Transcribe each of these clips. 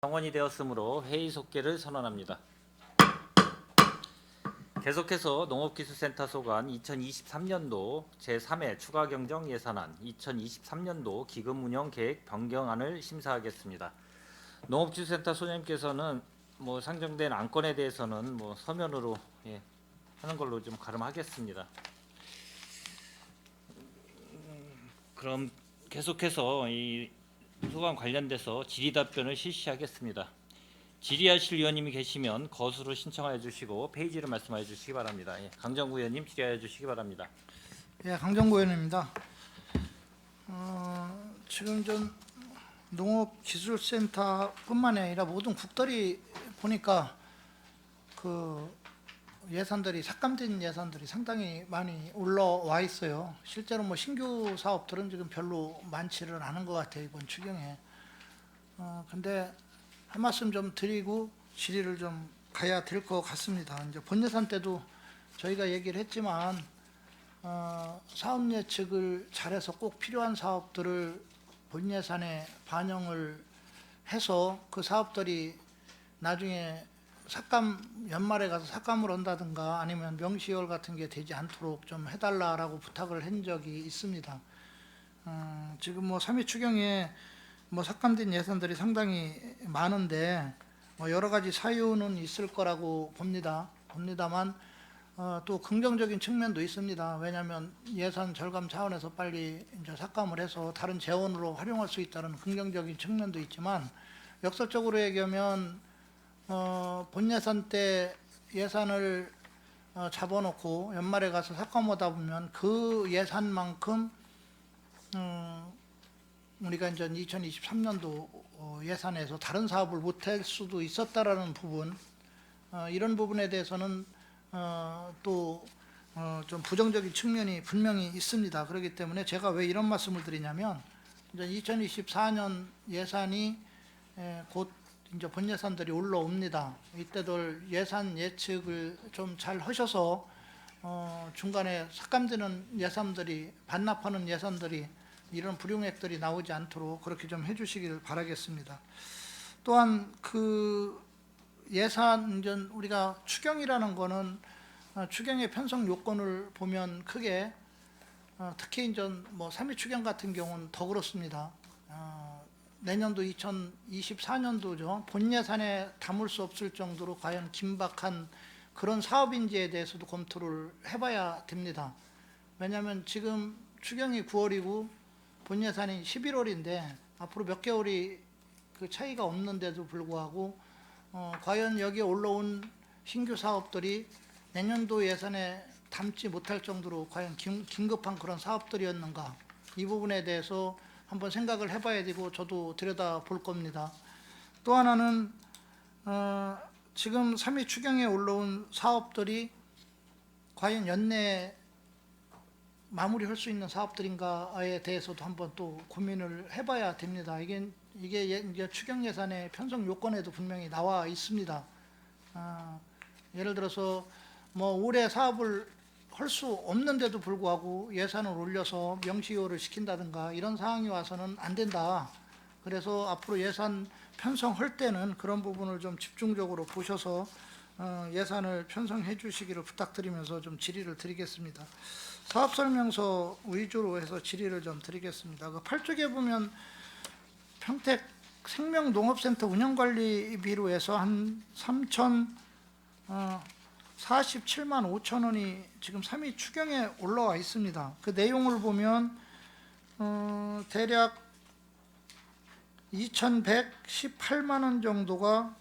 정원이 되었으므로 회의 속개를 선언합니다. 계속해서 농업기술센터 소관 2023년도 제3회 추가경정 예산안 2023년도 기금운영계획 변경안을 심사하겠습니다. 농업기술센터 소장님께서는 상정된 안건에 대해서는 서면으로 하는 걸로 좀 가름하겠습니다. 그럼 계속해서 이 소관 관련돼서 질의답변을 실시하겠습니다. 질의하실 위원님이 계시면 거수로 신청하여 주시고 페이지를 말씀하여 주시기 바랍니다. 강정구 의원님 질의하여 주시기 바랍니다. 예, 강정구 의원입니다. 지금 좀 농업기술센터뿐만이 아니라 모든 국들이 보니까 그 예산들이 삭감된 예산들이 상당히 많이 올라와 있어요. 실제로 신규 사업들은 지금 별로 많지는 않은 것 같아요, 이번 추경에. 근데 한 말씀 좀 드리고 질의를 좀 가야 될 것 같습니다. 이제 본 예산 때도 저희가 얘기를 했지만 사업 예측을 잘해서 꼭 필요한 사업들을 본 예산에 반영을 해서 그 사업들이 나중에 연말에 가서 삭감을 한다든가 아니면 명시월 같은 게 되지 않도록 좀 해달라라고 부탁을 한 적이 있습니다. 지금 3회 추경에 삭감된 예산들이 상당히 많은데 여러 가지 사유는 있을 거라고 봅니다만 또 긍정적인 측면도 있습니다. 왜냐하면 예산 절감 차원에서 빨리 이제 삭감을 해서 다른 재원으로 활용할 수 있다는 긍정적인 측면도 있지만, 역설적으로 얘기하면 본 예산 때 예산을 잡아놓고 연말에 가서 삭감하다 보면 그 예산만큼 우리가 이제 2023년도 예산에서 다른 사업을 못할 수도 있었다라는 부분, 이런 부분에 대해서는 또 좀 부정적인 측면이 분명히 있습니다. 그렇기 때문에 제가 왜 이런 말씀을 드리냐면, 이제 2024년 예산이 곧 이제 본 예산들이 올라옵니다. 이때들 예산 예측을 좀 잘 하셔서 중간에 삭감되는 예산들이, 반납하는 예산들이 이런 불용액들이 나오지 않도록 그렇게 좀 해주시길 바라겠습니다. 또한 그 예산, 이제 우리가 추경이라는 거는 추경의 편성 요건을 보면 크게 특히 이제 3위 추경 같은 경우는 더 그렇습니다. 내년도 2024년도죠. 본 예산에 담을 수 없을 정도로 과연 긴박한 그런 사업인지에 대해서도 검토를 해봐야 됩니다. 왜냐하면 지금 추경이 9월이고 본 예산이 11월인데 앞으로 몇 개월이 그 차이가 없는데도 불구하고 과연 여기에 올라온 신규 사업들이 내년도 예산에 담지 못할 정도로 과연 긴급한 그런 사업들이었는가, 이 부분에 대해서 한번 생각을 해봐야 되고 저도 들여다볼 겁니다. 또 하나는 지금 3위 추경에 올라온 사업들이 과연 연내에 마무리할 수 있는 사업들인가에 대해서도 한번 또 고민을 해봐야 됩니다. 이게 이제 추경 예산의 편성 요건에도 분명히 나와 있습니다. 예를 들어서 올해 사업을 할 수 없는데도 불구하고 예산을 올려서 명시효를 시킨다든가 이런 상황이 와서는 안 된다. 그래서 앞으로 예산 편성할 때는 그런 부분을 좀 집중적으로 보셔서 예산을 편성해 주시기를 부탁드리면서 좀 질의를 드리겠습니다. 사업설명서 위주로 해서 질의를 좀 드리겠습니다. 그 8쪽에 보면 평택 생명농업센터 운영관리비로 해서 한 47만 5천 원이 지금 3위 추경에 올라와 있습니다. 그 내용을 보면 대략 2,118만 원 정도가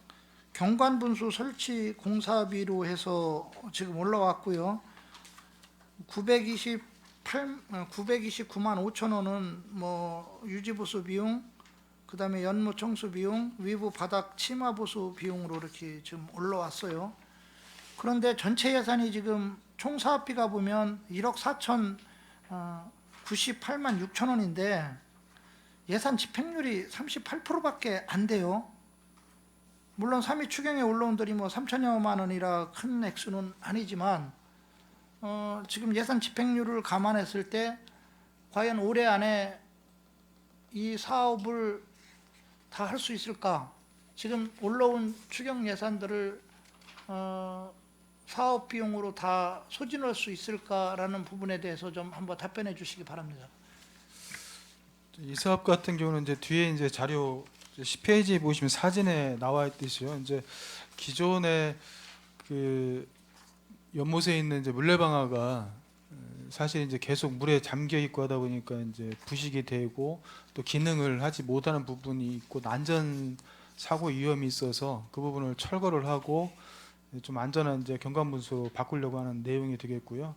경관분수 설치 공사비로 해서 지금 올라왔고요. 929만 5천 원은 유지보수 비용, 그 다음에 연못 청소 비용, 위부 바닥 치마 보수 비용으로 이렇게 지금 올라왔어요. 그런데 전체 예산이 지금 총 사업비가 보면 1억 4,098만 6천 원인데 예산 집행률이 38%밖에 안 돼요. 물론 3위 추경에 올라온 들이 3천여만 원이라 큰 액수는 아니지만 지금 예산 집행률을 감안했을 때 과연 올해 안에 이 사업을 다 할 수 있을까? 지금 올라온 추경 예산들을 사업 비용으로 다 소진할 수 있을까라는 부분에 대해서 좀 한번 답변해 주시기 바랍니다. 이 사업 같은 경우는 이제 뒤에 이제 자료 10페이지에 보시면 사진에 나와 있듯이요. 이제 기존에 그 연못에 있는 이제 물레방아가 사실 이제 계속 물에 잠겨 있고 하다 보니까 이제 부식이 되고 또 기능을 하지 못하는 부분이 있고 안전 사고 위험이 있어서 그 부분을 철거를 하고 좀 안전한 이제 경관분수로 바꾸려고 하는 내용이 되겠고요.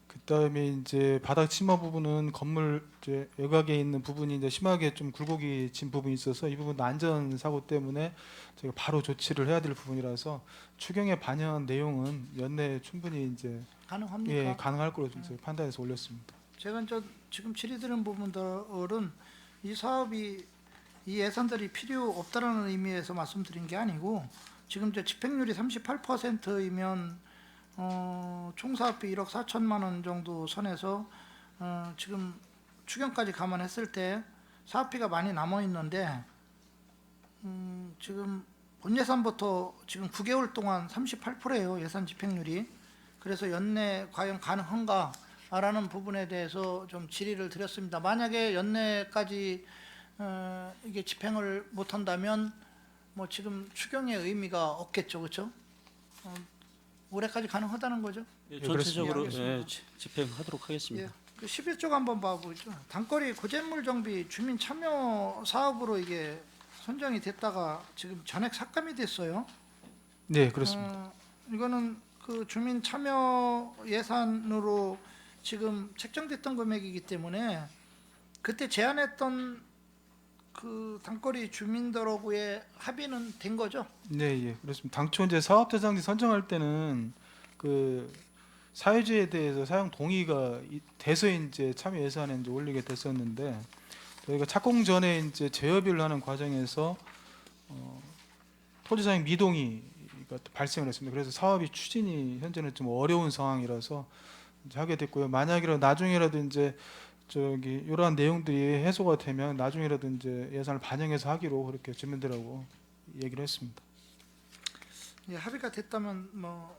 그다음에 이제 바닥 침하 부분은 건물 이제 외곽에 있는 부분이 이제 심하게 좀 굴곡이 진 부분이 있어서 이 부분 안전 사고 때문에 저희가 바로 조치를 해야 될 부분이라서 추경에 반영한 내용은 연내에 충분히 이제 가능합니까? 예, 가능할 거로 좀 판단해서 올렸습니다. 제가 지금 질의드린 부분들은 이 사업이 이 예산들이 필요 없다라는 의미에서 말씀드린 게 아니고 지금 저 집행률이 38%이면 총 사업비 1억 4천만 원 정도 선에서 지금 추경까지 감안했을 때 사업비가 많이 남아 있는데 지금 본 예산부터 지금 9개월 동안 38%예요 예산 집행률이. 그래서 연내 과연 가능한가라는 부분에 대해서 좀 질의를 드렸습니다. 만약에 연내까지 이게 집행을 못한다면 뭐 지금 추경의 의미가 없겠죠, 그렇죠? 올해까지 가능하다는 거죠? 예, 예, 전체적으로 그렇습니다. 예, 집행하도록 하겠습니다. 예. 그 11쪽 한번 봐보죠. 단거리 고재물 정비 주민 참여 사업으로 이게 선정이 됐다가 지금 전액 삭감이 됐어요. 네, 그렇습니다. 이거는 그 주민 참여 예산으로 지금 책정됐던 금액이기 때문에 그때 제안했던 그 단거리 주민들하고의 합의는 된 거죠? 네, 예, 그렇습니다. 당초 이제 사업 대상지 선정할 때는 그 사유지에 대해서 사용 동의가 돼서 이제 참여 예산에 이제 올리게 됐었는데 저희가 착공 전에 이제 재협의를 하는 과정에서 토지사용 미동의가 또 발생을 했습니다. 그래서 사업이 추진이 현재는 좀 어려운 상황이라서 이제 하게 됐고요. 만약이라도 나중에라도 이제 저기 이러한 내용들이 해소가 되면 나중에라도 이제 예산을 반영해서 하기로 그렇게 주민들하고 얘기를 했습니다. 예, 합의가 됐다면 뭐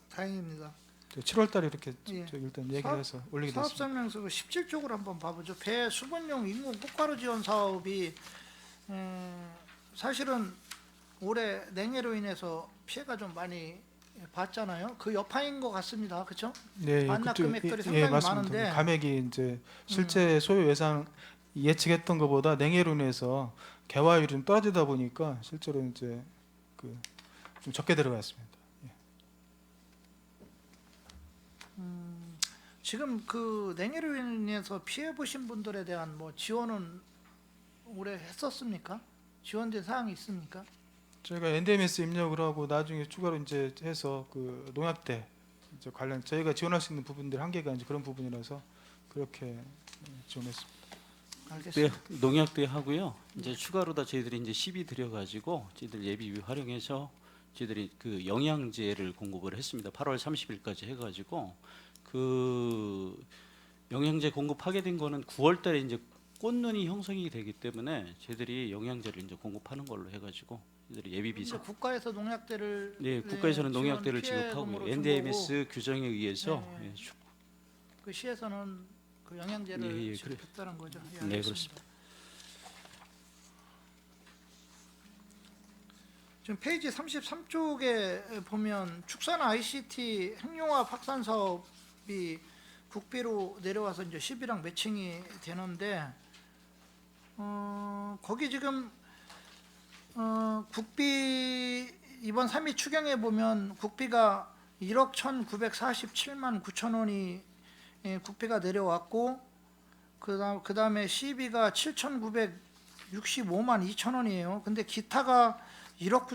다행입니다. 7월달에 이렇게 예. 일단 얘기를 사업- 해서 올리게 사업 됐습니다. 설명서 17쪽으로 한번 봐보죠. 배 수분용 인공 꽃가루 지원 사업이 사실은 올해 냉해로 인해서 피해가 좀 많이 봤잖아요. 그 여파인 것 같습니다. 그렇죠? 네, 반납 그쪽- 금액들이 상당히 맞습니다. 많은데. 감액이 이제 실제 소요 예산 예측했던 것보다 냉해로 인해서 개화율이 좀 떨어지다 보니까 실제로 이제 그 좀 적게 들어갔습니다. 지금 그 냉해로 인해서 피해 보신 분들에 대한 뭐 지원은 올해 했었습니까? 지원된 사항이 있습니까? 저희가 NDMS 입력을 하고 나중에 추가로 이제 해서 그 농약대 이제 관련 저희가 지원할 수 있는 부분들 한계가 이제 그런 부분이라서 그렇게 지원했습니다. 알겠습니다. 네, 농약대 하고요. 이제 추가로 다 저희들이 이제 시비 들여가지고 저희들 예비비 활용해서 저희들이 그 영양제를 공급을 했습니다. 8월 30일까지 해가지고 그 영양제 공급하게 된 거는 9월달에 이제 꽃눈이 형성이 되기 때문에 저희들이 영양제를 이제 공급하는 걸로 해가지고 저희들이 예비비 이제 국가에서 농약대를 네, 국가에서는 지원 농약대를 피해 지급하고요. 금으로 준 NDMS 규정에 의해서 네, 예, 거고, 그 시에서는 그 영양제를 예, 예, 지급했다는 거죠. 예, 네, 알겠습니다. 그렇습니다. 지금 페이지 33쪽에 보면 축산 ICT 핵융합 확산 사업이 국비로 내려와서 이제 10이랑 매칭이 되는데 거기 지금 국비 이번 3위 추경에 보면 국비가 1억 1,947만 9천 원이 국비가 내려왔고 그다음에 시비가 7,965만 2천 원이에요. 근데 기타가 1억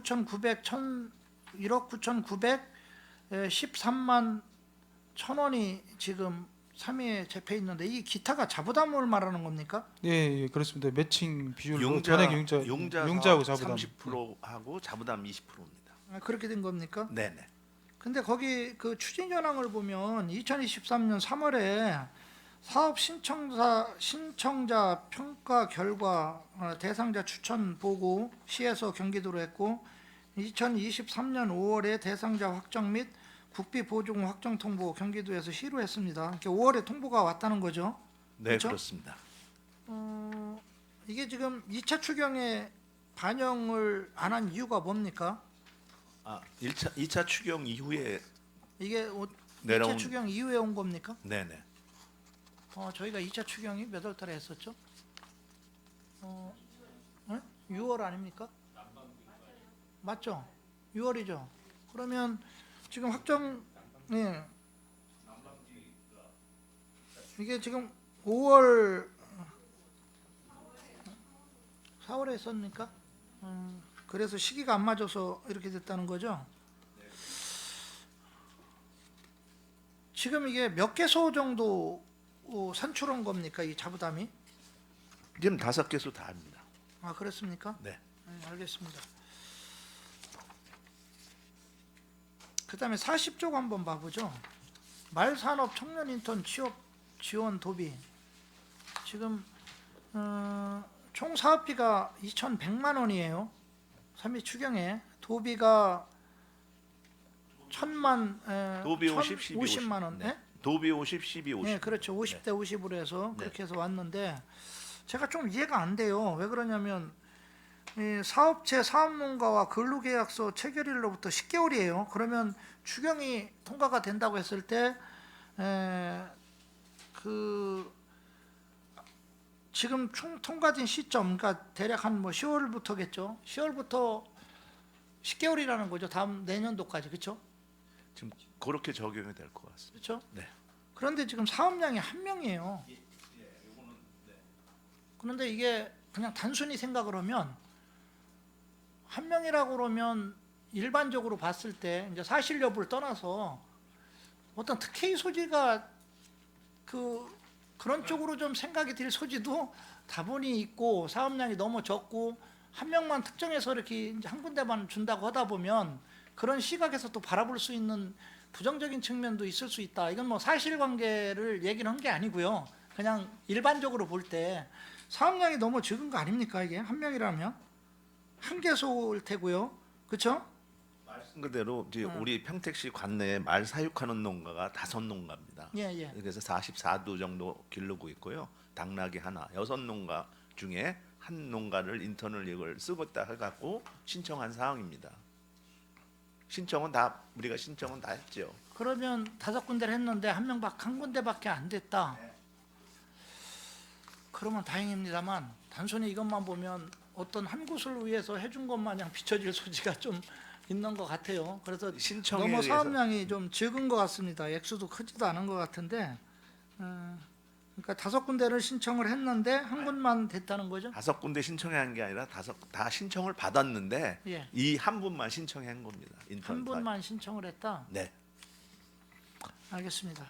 913만 1천 원이 지금 3위에 잡혀 있는데 이 기타가 자부담을 말하는 겁니까? 예, 예, 그렇습니다. 매칭 비율로 용자 전액 용자하고 사업 자부담 30%하고 자부담 20%입니다. 그렇게 된 겁니까? 네네. 근데 거기 그 추진 현황을 보면 2023년 3월에 사업 신청자 평가 결과 대상자 추천 보고 시에서 경기도로 했고 2023년 5월에 대상자 확정 및 국비 보조금 확정 통보 경기도에서 시로 했습니다. 이렇게 5월에 통보가 왔다는 거죠. 네, 그렇죠? 그렇습니다. 이게 지금 2차 추경에 반영을 안 한 이유가 뭡니까? 2차 추경 이후에 이게 2차 내려온 추경 이후에 온 겁니까? 네네. 저희가 2차 추경이 몇 월 달에 했었죠? 6월 아닙니까? 맞죠? 6월이죠. 그러면 지금 확정, 예. 이게 지금 5월, 4월에 했었습니까? 그래서 시기가 안 맞아서 이렇게 됐다는 거죠? 지금 이게 몇 개소 정도 산출한 겁니까? 이 자부담이? 지금 5개소 다 합니다. 아, 그렇습니까? 네. 알겠습니다. 그 다음에 40쪽 한번 봐보죠. 말산업 청년 인턴 취업 지원 도비. 지금 총 사업비가 2,100만 원이에요. 3위 추경에 도비가 도비 50, 12, 50만 원. 네. 네? 도비 50, 12, 50. 네, 그렇죠. 50대 50으로 해서 네. 그렇게 해서 왔는데 제가 좀 이해가 안 돼요. 왜 그러냐면 이 사업체 사업농가와 근로계약서 체결일로부터 10개월이에요. 그러면 추경이 통과가 된다고 했을 때 지금 총 통과된 시점, 그러니까 대략 한 뭐 10월부터겠죠. 10월부터 10개월이라는 거죠. 다음 내년도까지, 그렇죠? 지금 그렇게 적용이 될 것 같습니다. 그렇죠? 네. 그런데 지금 사업량이 1명이에요. 그런데 이게 그냥 단순히 생각을 하면 1명이라고 그러면 일반적으로 봤을 때 이제 사실 여부를 떠나서 어떤 특혜의 소지가 그런 쪽으로 좀 생각이 들 소지도 다분히 있고 사업량이 너무 적고 1명만 특정해서 이렇게 이제 한 군데만 준다고 하다 보면 그런 시각에서 또 바라볼 수 있는 부정적인 측면도 있을 수 있다. 이건 뭐 사실관계를 얘기를 한 게 아니고요. 그냥 일반적으로 볼 때 사업량이 너무 적은 거 아닙니까? 이게 1명이라면 한 개소일 테고요. 그렇죠? 말씀 그대로 이제 우리 평택시 관내에 말 사육하는 농가가 5농가입니다. 예, 예. 그래서 44도 정도 기르고 있고요. 당나귀 하나, 6농가 중에 한 농가를 인턴을 이걸 쓰겠다 해갖고 신청한 사항입니다. 신청은 다 우리가 신청은 다 했죠. 그러면 5군데를 했는데 한 군데밖에 안 됐다. 그러면 다행입니다만 단순히 이것만 보면 어떤 한 곳을 위해서 해준 것 마냥 비춰질 소지가 좀 있는 것 같아요. 그래서 신청에 너무 의해서 사업량이 좀 적은 것 같습니다. 액수도 크지도 않은 것 같은데 그러니까 5군데를 신청을 했는데 한 군만 됐다는 거죠? 5군데 신청한 게 아니라 다 신청을 받았는데 예. 이 한 분만 신청한 겁니다. 인턴 한 분만 신청을 했다? 네. 알겠습니다.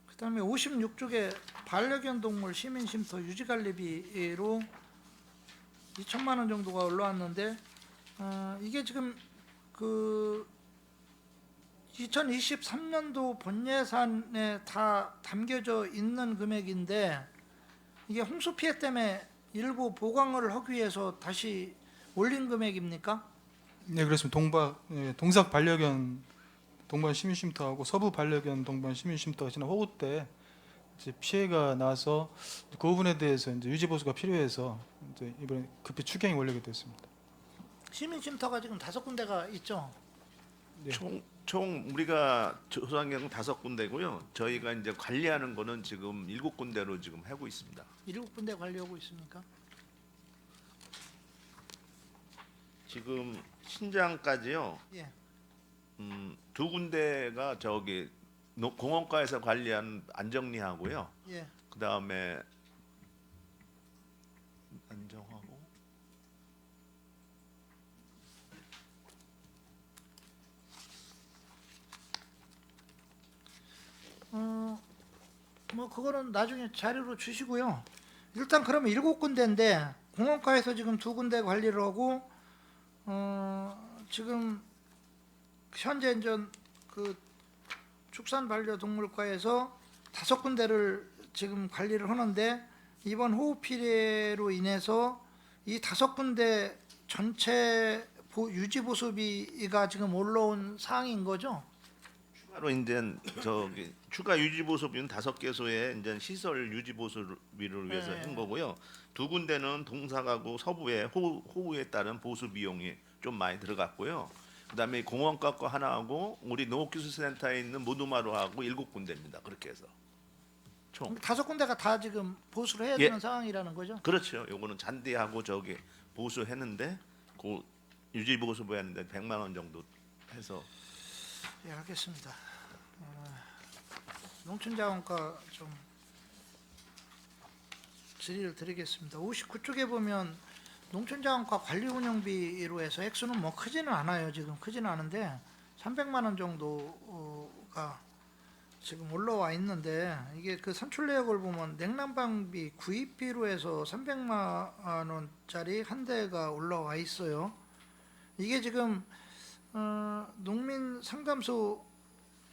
그다음에 56쪽에 반려견 동물 시민쉼터 유지관리비로 2천만 원 정도가 올라왔는데 이게 지금 2023년도 본 예산에 다 담겨져 있는 금액인데 이게 홍수 피해 때문에 일부 보강을 하기 위해서 다시 올린 금액입니까? 네, 그렇습니다. 동삭 반려견 동반 시민쉼터하고 서부 반려견 동반 시민쉼터가 지난 호우 때 이제 피해가 나서 그 부분에 대해서 이제 유지 보수가 필요해서 이제 이번에 급히 추경이 올리게 됐습니다. 시민쉼터가 지금 5군데가 있죠. 네. 총 우리가 조사한 경우 5군데고요. 저희가 이제 관리하는 거는 지금 7군데로 지금 하고 있습니다. 7군데 관리하고 있습니까? 지금 신장까지요. 예. 2군데가 저기 공원가에서 관리한 안정리하고요. 예. 그 다음에 안정하고 뭐 그거는 나중에 자료로 주시고요. 일단 그러면 7군데인데 공원가에서 지금 2군데 관리를 하고 지금 현재 이제 그 축산반려동물과에서 5군데를 지금 관리를 하는데 이번 호우 피해로 인해서 이 5군데 전체 유지 보수비가 지금 올라온 사항인 거죠? 추가로 이제 저기 추가 유지 보수비는 5개소에 이제 시설 유지 보수비를 위해서 네. 한 거고요. 2군데는 동사가구 서부에 호우에 따른 보수 비용이 좀 많이 들어갔고요. 그다음에 공원과 거 하나하고 우리 농업기술센터에 있는 모두마루하고 7군데입니다. 그렇게 해서 총 5군데가 다 지금 보수를 해야 예. 되는 상황이라는 거죠? 그렇죠. 요거는 잔디하고 저기 보수했는데 그 유지 보수비 했는데 100만 원 정도 해서 예, 알겠습니다. 농촌자원과 좀 질의를 드리겠습니다. 59쪽에 보면 농촌자원과 관리운영비로 해서 액수는 뭐 크지는 않아요. 지금 크지는 않은데 300만 원 정도가 지금 올라와 있는데 이게 그 산출 내역을 보면 냉난방비 구입비로 해서 300만 원짜리 한 대가 올라와 있어요. 이게 지금 농민 상담소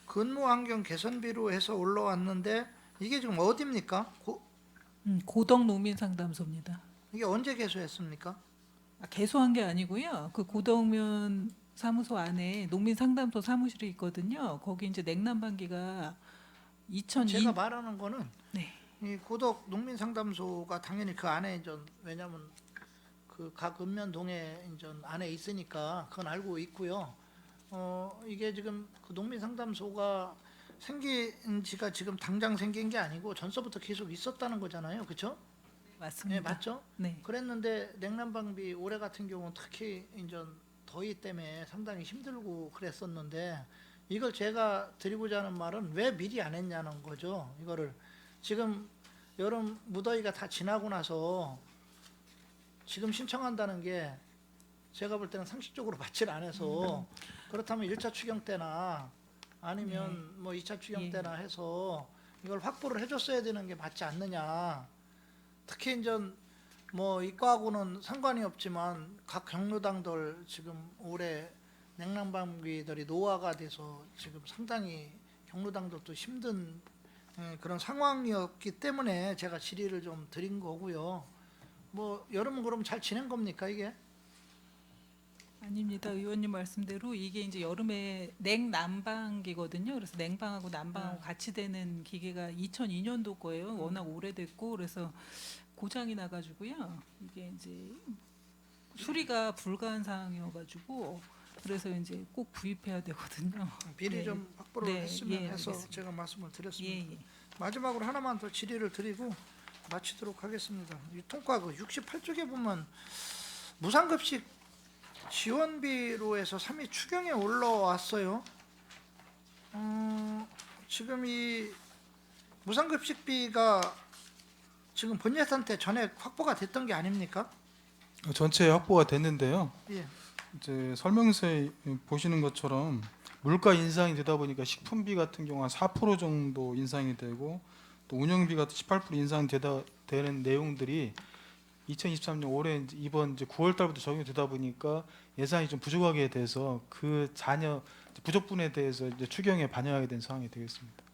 근무 환경 개선비로 해서 올라왔는데 이게 지금 어디입니까? 고덕 농민 상담소입니다. 이게 언제 개소했습니까? 개소한 게 아니고요. 그 고덕면 사무소 안에 농민 상담소 사무실이 있거든요. 거기 이제 냉난방기가 2002 제가 말하는 거는 네. 이 고덕 농민 상담소가 당연히 그 안에 이제 왜냐면 그 각 읍면동에 이제 안에 있으니까 그건 알고 있고요. 이게 지금 그 농민 상담소가 생긴 지가 지금 당장 생긴 게 아니고 전서부터 계속 있었다는 거잖아요. 그렇죠? 맞습니다. 네, 맞죠? 네. 그랬는데 냉난방비 올해 같은 경우는 특히 이제 더위 때문에 상당히 힘들고 그랬었는데 이걸 제가 드리고자 하는 말은 왜 미리 안 했냐는 거죠. 이거를 지금 여름 무더위가 다 지나고 나서 지금 신청한다는 게 제가 볼 때는 상식적으로 맞질 않아서 그렇다면 1차 추경 때나 아니면 뭐 2차 추경 예. 때나 해서 이걸 확보를 해줬어야 되는 게 맞지 않느냐. 특히 이제 뭐 이과하고는 상관이 없지만 각 경로당들 지금 올해 냉난방비들이 노화가 돼서 지금 상당히 경로당들도 힘든 그런 상황이었기 때문에 제가 질의를 좀 드린 거고요. 뭐 여름은 그럼 잘 지낸 겁니까 이게? 아닙니다. 의원님 말씀대로 이게 이제 여름에 냉난방기거든요. 그래서 냉방하고 난방하고 같이 되는 기계가 2002년도 거예요. 워낙 오래됐고 그래서 고장이 나가지고요. 이게 이제 수리가 불가한 상황이어가지고 그래서 이제 꼭 구입해야 되거든요. 미리 네. 좀 확보를 네, 했으면 예, 해서 알겠습니다. 제가 말씀을 드렸습니다. 예, 예. 마지막으로 하나만 더 질의를 드리고 마치도록 하겠습니다. 유통과 그 68쪽에 보면 무상급식 지원비로 해서 3위 추경에 올라왔어요. 지금 이 무상급식비가 지금 본 예산 때 전액 확보가 됐던 게 아닙니까? 전체 확보가 됐는데요. 예. 이제 설명서에 보시는 것처럼 물가 인상이 되다 보니까 식품비 같은 경우 한 4% 정도 인상이 되고 또 운영비가 18% 인상되다 되는 내용들이 2023년 올해 이번 이제 9월 달부터 적용이 되다 보니까 예산이 좀 부족하게 돼서 그 잔여 부족분에 대해서 이제 추경에 반영하게 된 상황이 되겠습니다.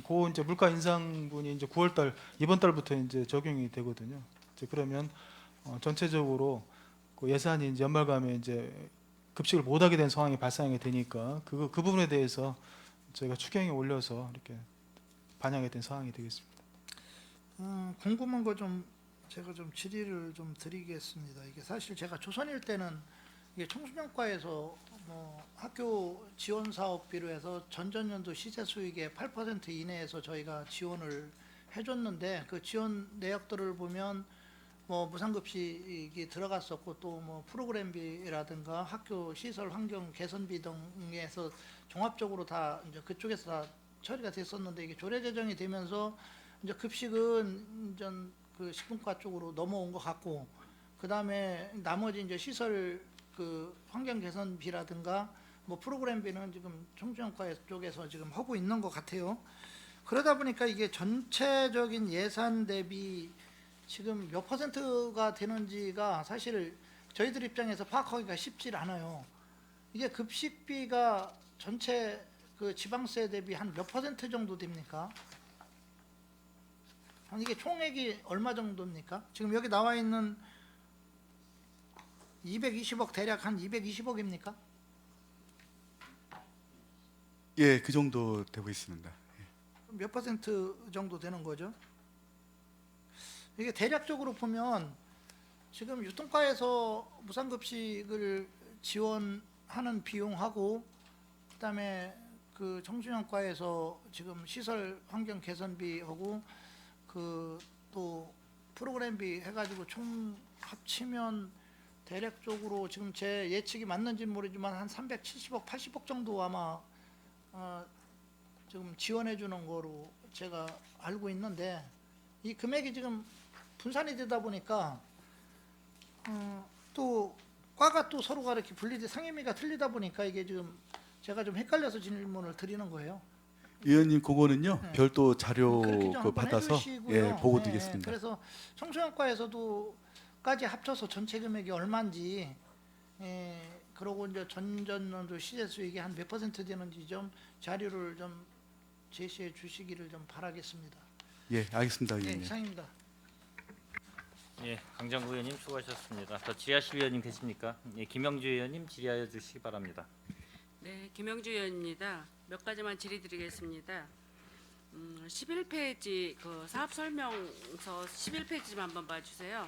그 이제 물가 인상분이 이제 9월 달 이번 달부터 이제 적용이 되거든요. 이제 그러면 전체적으로 그 예산이 이제 연말감에 이제 급식을 못하게 된 상황이 발생하게 되니까 그 부분에 대해서 저희가 추경에 올려서 이렇게 반영이 된 상황이 되겠습니다. 궁금한 거 좀 제가 좀 질의를 좀 드리겠습니다. 이게 사실 제가 조선일 때는 이게 청소년과에서 뭐 학교 지원 사업비로 해서 전전년도 시세 수익의 8% 이내에서 저희가 지원을 해줬는데 그 지원 내역들을 보면 뭐 무상급식이 들어갔었고 또 뭐 프로그램비라든가 학교 시설 환경 개선비 등에서 종합적으로 다 이제 그쪽에서 다 처리가 됐었는데 이게 조례 제정이 되면서 이제 급식은 이제 그 식품과 쪽으로 넘어온 것 같고 그 다음에 나머지 이제 시설 그 환경 개선비라든가 뭐 프로그램비는 지금 청소년과 쪽에서 지금 하고 있는 것 같아요. 그러다 보니까 이게 전체적인 예산 대비 지금 몇 %가 되는지가 사실 저희들 입장에서 파악하기가 쉽지 않아요. 이게 급식비가 전체 그 지방세 대비 한 몇 퍼센트 정도 됩니까? 이게 총액이 얼마 정도입니까? 지금 여기 나와 있는 220억 대략 한 220억입니까? 예, 그 정도 되고 있습니다. 몇 퍼센트 정도 되는 거죠? 이게 대략적으로 보면 지금 유통가에서 무상급식을 지원하는 비용하고 그다음에 그 청소년과에서 지금 시설 환경 개선비하고 그 또 프로그램비 해가지고 총 합치면 대략적으로 지금 제 예측이 맞는지는 모르지만 한 370억, 80억 정도 아마 지금 지원해 주는 거로 제가 알고 있는데 이 금액이 지금 분산이 되다 보니까 또 과가 또 서로가 이렇게 분리돼 상임위가 틀리다 보니까 이게 지금 제가 좀 헷갈려서 질문을 드리는 거예요. 위원님, 그거는요 네. 별도 자료 그렇게 좀 그 한번 받아서 해주시고요. 예, 보고 네, 드리겠습니다. 그래서 청소년과에서도까지 합쳐서 전체 금액이 얼마인지, 그러고 이제 전년도 시세 수익이 한 몇 퍼센트 되는지 좀 자료를 좀 제시해 주시기를 좀 바라겠습니다. 예, 알겠습니다, 네, 위원님. 이상입니다. 예, 강정구 의원님 수고하셨습니다. 더 질의하실 의원님 계십니까? 예, 김영주 의원님 질의하여 주시기 바랍니다. 네, 김영주 의원입니다. 몇 가지만 질의드리겠습니다. 11페이지 그 사업 설명서 11페이지 좀 한번 봐주세요.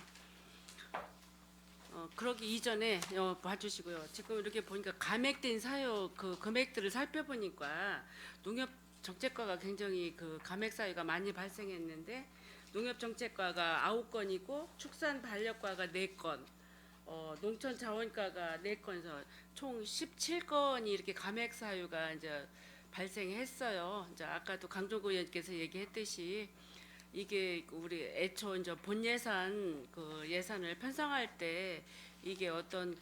그러기 이전에 봐주시고요. 지금 이렇게 보니까 감액된 사유 그 금액들을 살펴보니까 농협 정책과가 굉장히 그 감액 사유가 많이 발생했는데 농협 정책과가 9건이고 축산 반려과가 4건, 농촌 자원과가 4건에서 총 17건이 이렇게 감액 사유가 이제 발생했어요. 이제 아까도 강종구 의원께서 얘기했듯이 이게 우리 애초 이제 본 예산 그 예산을 편성할 때 이게 어떤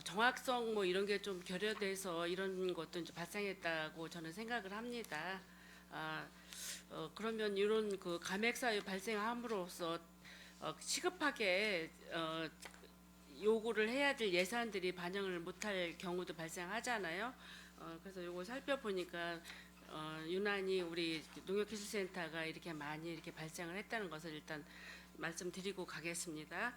정확성 뭐 이런 게 좀 결여돼서 이런 것도 이제 발생했다고 저는 생각을 합니다. 그러면 이런 그 감액 사유 발생함으로써 시급하게 요구를 해야 될 예산들이 반영을 못할 경우도 발생하잖아요. 그래서 요거 살펴보니까 유난히 우리 농협기술센터가 이렇게 많이 이렇게 발생을 했다는 것을 일단 말씀드리고 가겠습니다.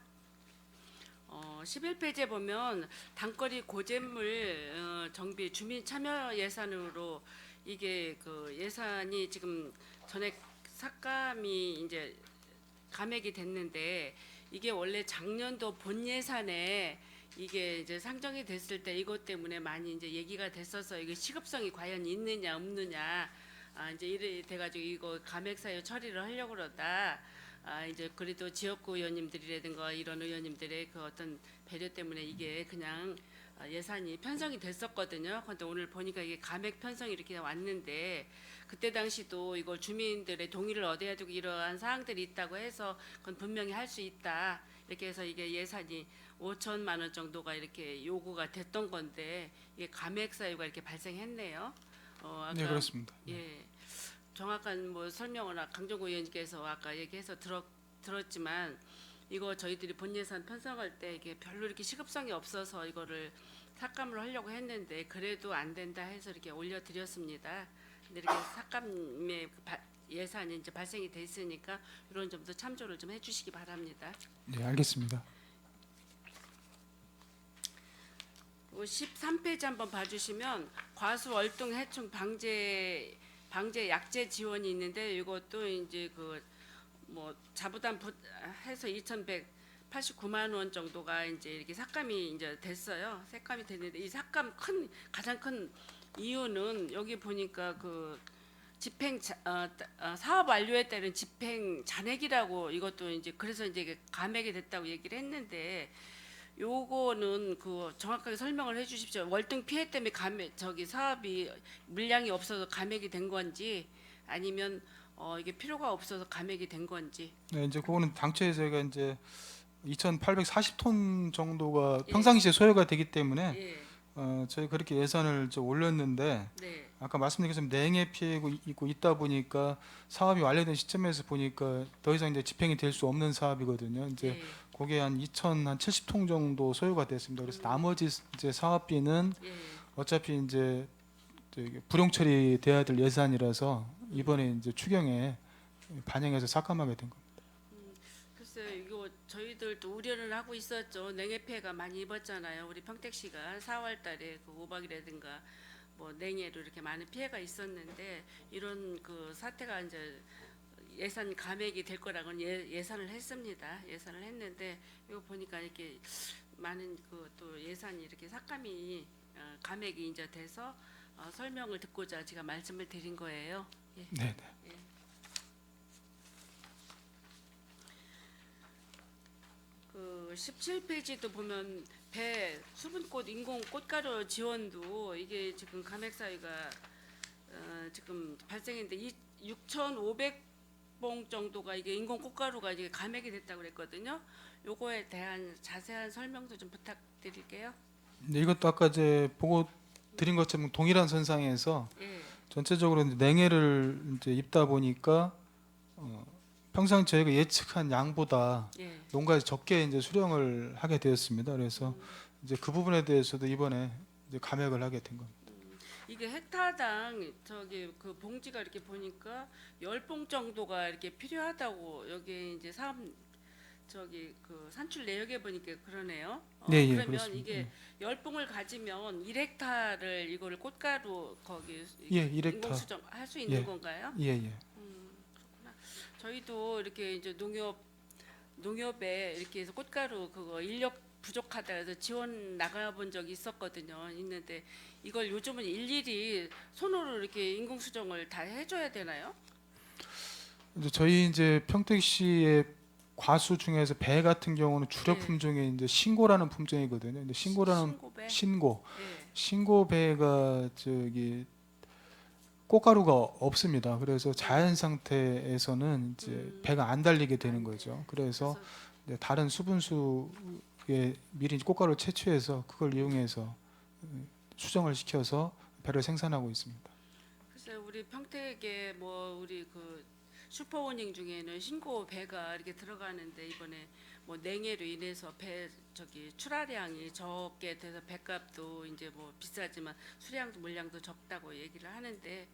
11페이지에 보면 단거리 고재물 정비 주민 참여 예산으로 이게 그 예산이 지금 전액 삭감이 이제 감액이 됐는데 이게 원래 작년도 본 예산에 이게 이제 상정이 됐을 때 이것 때문에 많이 이제 얘기가 됐어서 이게 시급성이 과연 있느냐 없느냐 이제 이래 돼가지고 이거 감액 사유 처리를 하려고 그러다 이제 그래도 지역구 의원님들이라든가 이런 의원님들의 그 어떤 배려 때문에 이게 그냥 예산이 편성이 됐었거든요. 그런데 오늘 보니까 이게 감액 편성이 이렇게 왔는데 그때 당시도 이걸 주민들의 동의를 얻어야 되고 이러한 사항들이 있다고 해서 그건 분명히 할 수 있다. 이렇게 해서 이게 예산이 5천만 원 정도가 이렇게 요구가 됐던 건데 이게 감액 사유가 이렇게 발생했네요. 아까 네, 그렇습니다. 예, 정확한 뭐 설명을 강정구 의원님께서 아까 얘기해서 들었지만 이거 저희들이 본 예산 편성할 때 이게 별로 이렇게 시급성이 없어서 이거를 삭감을 하려고 했는데 그래도 안 된다 해서 이렇게 올려드렸습니다. 근데 이렇게 삭감의 예산이 이제 발생이 돼 있으니까 이런 점도 참조를 좀 해주시기 바랍니다. 네, 알겠습니다. 13페이지 한번 봐주시면 과수 월등 해충 방제 약제 지원이 있는데 이것도 이제 그 뭐 자부담 해서 2,189만 원 정도가 이제 이렇게 삭감이 이제 됐어요. 삭감이 됐는데 이 삭감 가장 큰 이유는 여기 보니까 그 집행 사업 완료에 따른 집행 잔액이라고 이것도 이제 그래서 이제 감액이 됐다고 얘기를 했는데 요거는 그 정확하게 설명을 해주십시오. 월등 피해 때문에 사업이 물량이 없어서 감액이 된 건지 아니면 이게 필요가 없어서 감액이 된 건지. 네, 이제 그거는 당초에 저희가 이제 2,840톤 정도가 예. 평상시에 소요가 되기 때문에 예, 저희 그렇게 예산을 좀 올렸는데 네, 아까 말씀드린 것처럼 냉해 피해고 있고 있다 보니까 사업이 완료된 시점에서 보니까 더 이상 이제 집행이 될 수 없는 사업이거든요. 이제 예, 그게 한 2,070통 정도 소요가 됐습니다. 그래서 나머지 이제 사업비는 예, 어차피 이제 불용 처리돼야 될 예산이라서 이번에 이제 추경에 반영해서 삭감하게 된 겁니다. 글쎄 이거 저희들도 우려를 하고 있었죠. 냉해 피해가 많이 입었잖아요. 우리 평택시가 4월달에 그 오박이라든가 뭐 냉해로 이렇게 많은 피해가 있었는데 이런 그 사태가 이제 예산 감액이 될 거라고는 예상을 했습니다. 예상을 했는데 이거 보니까 이렇게 많은 그 또 예산이 이렇게 삭감이 감액이 이제 돼서 설명을 듣고자 제가 말씀을 드린 거예요. 예. 네, 네. 그 17페이지도 보면 배 수분꽃 인공 꽃가루 지원도 이게 지금 감액 사유가 지금 발생했는데 6,500봉 정도가 이게 인공 꽃가루가 이게 감액이 됐다고 그랬거든요. 요거에 대한 자세한 설명도 좀 부탁드릴게요. 네, 이것도 아까 이제 보고 드린 것처럼 동일한 선상에서 예. 전체적으로 이제 냉해를 이제 입다 보니까 평상 저희가 예측한 양보다 예. 농가에서 적게 이제 수령을 하게 되었습니다. 그래서 이제 그 부분에 대해서도 이번에 이제 감액을 하게 된 겁니다. 이게 헥타당 저기 그 봉지가 이렇게 보니까 10봉 정도가 이렇게 필요하다고 여기 이제 저기 그 산출 내역에 보니까 그러네요. 네, 예, 그러면 그렇습니다. 이게 10봉을 가지면 1헥타를 이거를 꽃가루 거기 예, 1헥타. 인공 수정 할 수 있는 예. 건가요? 예, 예. 그렇구나. 저희도 이렇게 이제 농협에 이렇게 해서 꽃가루 그거 인력 부족하다 해서 지원 나가본 적이 있었거든요. 있는데 이걸 요즘은 일일이 손으로 이렇게 인공 수정을 다 해줘야 되나요? 이제 저희 이제 평택시의 과수 중에서 배 같은 경우는 주력 네. 품종이 이제 신고라는 품종이거든요. 근데 신고라는 신고배? 신고 예. 신고배가 저기 꽃가루가 없습니다. 그래서 자연 상태에서는 이제 배가 안 달리게 되는 거죠. 그래서 이제 다른 수분수에 미리 꽃가루를 채취해서 그걸 이용해서 수정을 시켜서 배를 생산하고 있습니다. 글쎄 우리 평택에 뭐 우리 그 슈퍼워닝 중에는 신고 배가 이렇게 들어가는데 이번에 뭐 냉해로 인해서 배 저기 출하량이 적게 돼서 배값도 이제 뭐 비싸지만 수량도 물량도 적다고 얘기를 하는데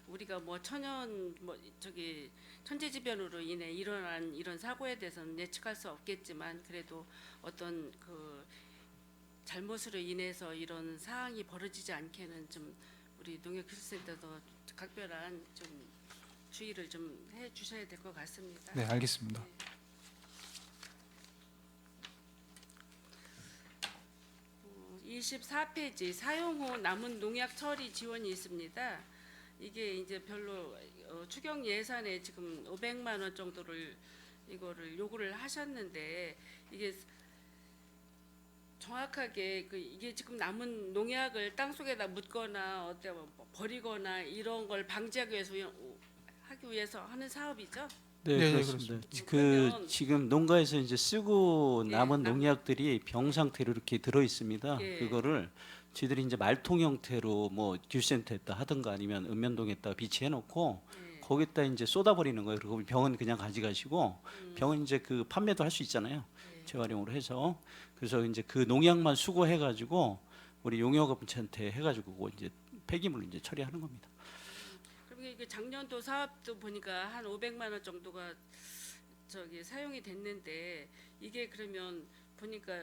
우리가 뭐 천연 뭐 저기 천재지변으로 인해 일어난 이런 사고에 대해서는 예측할 수 없겠지만 그래도 어떤 그 잘못으로 인해서 이런 사항이 벌어지지 않게는 좀 우리 농협기술센터도 각별한 좀 주의를 좀 해주셔야 될 것 같습니다. 네, 알겠습니다. 24페이지 사용 후 남은 농약 처리 지원이 있습니다. 이게 이제 별로 추경 예산에 지금 500만 원 정도를 이거를 요구를 하셨는데 이게 정확하게 그 이게 지금 남은 농약을 땅 속에다 묻거나 어때 뭐 버리거나 이런 걸 방지하기 위해서 하는 사업이죠. 네, 네, 그렇습니다. 그 그러면- 지금 농가에서 이제 쓰고 예, 남은 남- 농약들이 병 상태로 이렇게 들어 있습니다. 예. 그거를 저희들이 이제 말통 형태로 뭐 교센터에다 하든가 아니면 읍면동에다 비치해 놓고 예. 거기다 이제 쏟아버리는 거예요. 그리고 병은 그냥 가져가시고 병은 이제 그 판매도 할 수 있잖아요. 예. 재활용으로 해서 그래서 이제 그 농약만 수거해 가지고 우리 용역업체한테 해 가지고 그거 이제 폐기물로 이제 처리하는 겁니다. 그럼 이게 작년도 사업도 보니까 한 500만 원 정도가 저기 사용이 됐는데 이게 그러면 보니까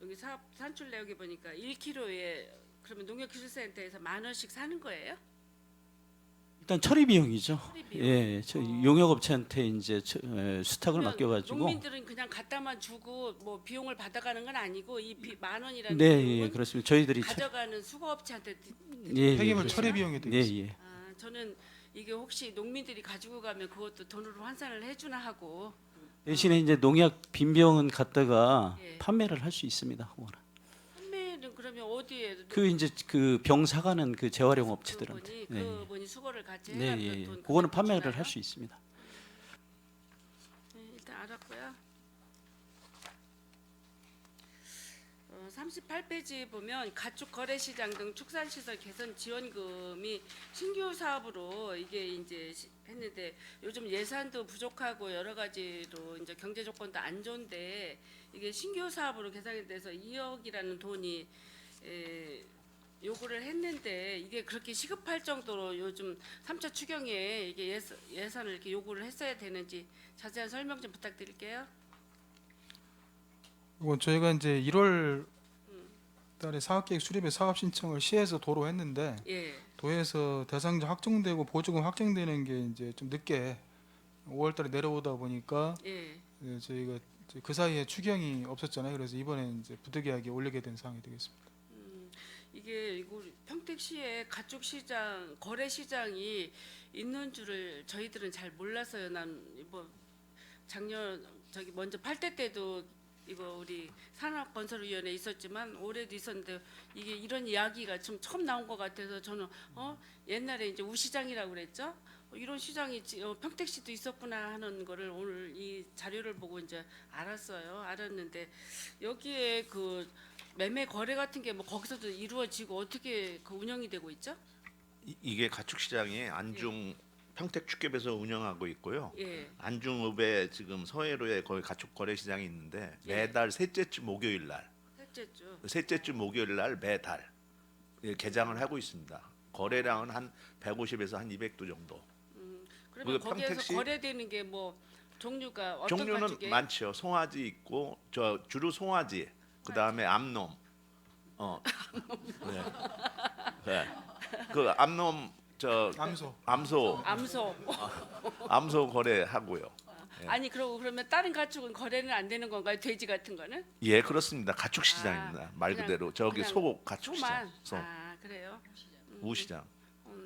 여기 사업 산출 내역에 보니까 1kg에 그러면 농협기술센터에서 10,000원씩 사는 거예요? 일단 처리 비용이죠. 처리 비용? 예, 저 용역업체한테 이제 수탁을 그러면 맡겨 가지고 농민들은 그냥 갖다만 주고 뭐 비용을 받아가는 건 아니고 이 10,000원이라는 네, 비용은 예, 그렇습니다. 저희들이 가져가는 수거업체한테 예, 폐기물 그렇습니다. 처리 비용이 예, 되겠습니다. 예. 저는 이게 혹시 농민들이 가지고 가면 그것도 돈으로 환산을 해주나 하고 대신에 이제 농약 빈병은 갖다가 예. 판매를 할 수 있습니다. 그거는. 판매는 그러면 어디에 그 이제 그 병 사가는 그 재활용 업체들한테. 네, 그분이 수거를 같이 네, 해가면 예, 예. 돈 그거는 그만큼 판매를 주나요? 할 수 있습니다. 네, 일단 알았고요. 38페이지 보면 가축 거래시장 등 축산시설 개선 지원금이 신규 사업으로 이게 이제 했는데 요즘 예산도 부족하고 여러 가지로 이제 경제 조건도 안 좋은데 이게 신규 사업으로 계산이 돼서 2억이라는 돈이 요구를 했는데 이게 그렇게 시급할 정도로 요즘 3차 추경에 이게 예산을 이렇게 요구를 했어야 되는지 자세한 설명 좀 부탁드릴게요. 이건 저희가 이제 1월 달에 사업계획 수립에 사업 신청을 시에서 도로 했는데 예. 도에서 대상자 확정되고 보조금 확정되는 게 이제 좀 늦게 5월 달에 내려오다 보니까 예. 저희가 이제 그 사이에 추경이 없었잖아요. 그래서 이번에 이제 부득이하게 올리게 된 상황이 되겠습니다. 이게 이거 평택시에 가축 시장, 거래 시장이 있는 줄을 저희들은 잘 몰라서요. 난 뭐 작년 저기 먼저 8대 때도 이거 우리 산업건설위원회 있었지만 올해도 있었는데 이게 이런 이야기가 좀 처음 나온 것 같아서 저는 옛날에 이제 우시장이라고 그랬죠. 이런 시장이 평택시도 있었구나 하는 거를 오늘 이 자료를 보고 이제 알았는데 여기에 그 매매 거래 같은 게 뭐 거기서도 이루어지고 어떻게 그 운영이 되고 있죠? 이게 가축시장이 안중 평택축협에서 운영하고 있고요. 예. 안중읍에 지금 서해로에 거기 가축거래시장이 있는데 예. 매달 셋째 주 목요일 날, 셋째 주. 목요일 날 매달 개장을 하고 있습니다. 거래량은 한 150에서 한 200도 정도. 그러면 그 거기에서 평택시- 거래되는 게 뭐 종류가 어떤 종류는 가축이에요? 많죠. 송아지 있고 주로 송아지, 그 다음에 암놈. 네. 네. 그 암놈 암소. 암소 거래하고요. 예. 아니 그러면 다른 가축은 거래는 안 되는 건가요? 돼지 같은 거는? 예, 그렇습니다. 가축시장입니다. 말 그냥- 그대로 저기 그냥 소 가축시장, 소만. 아 그래요? 우시장.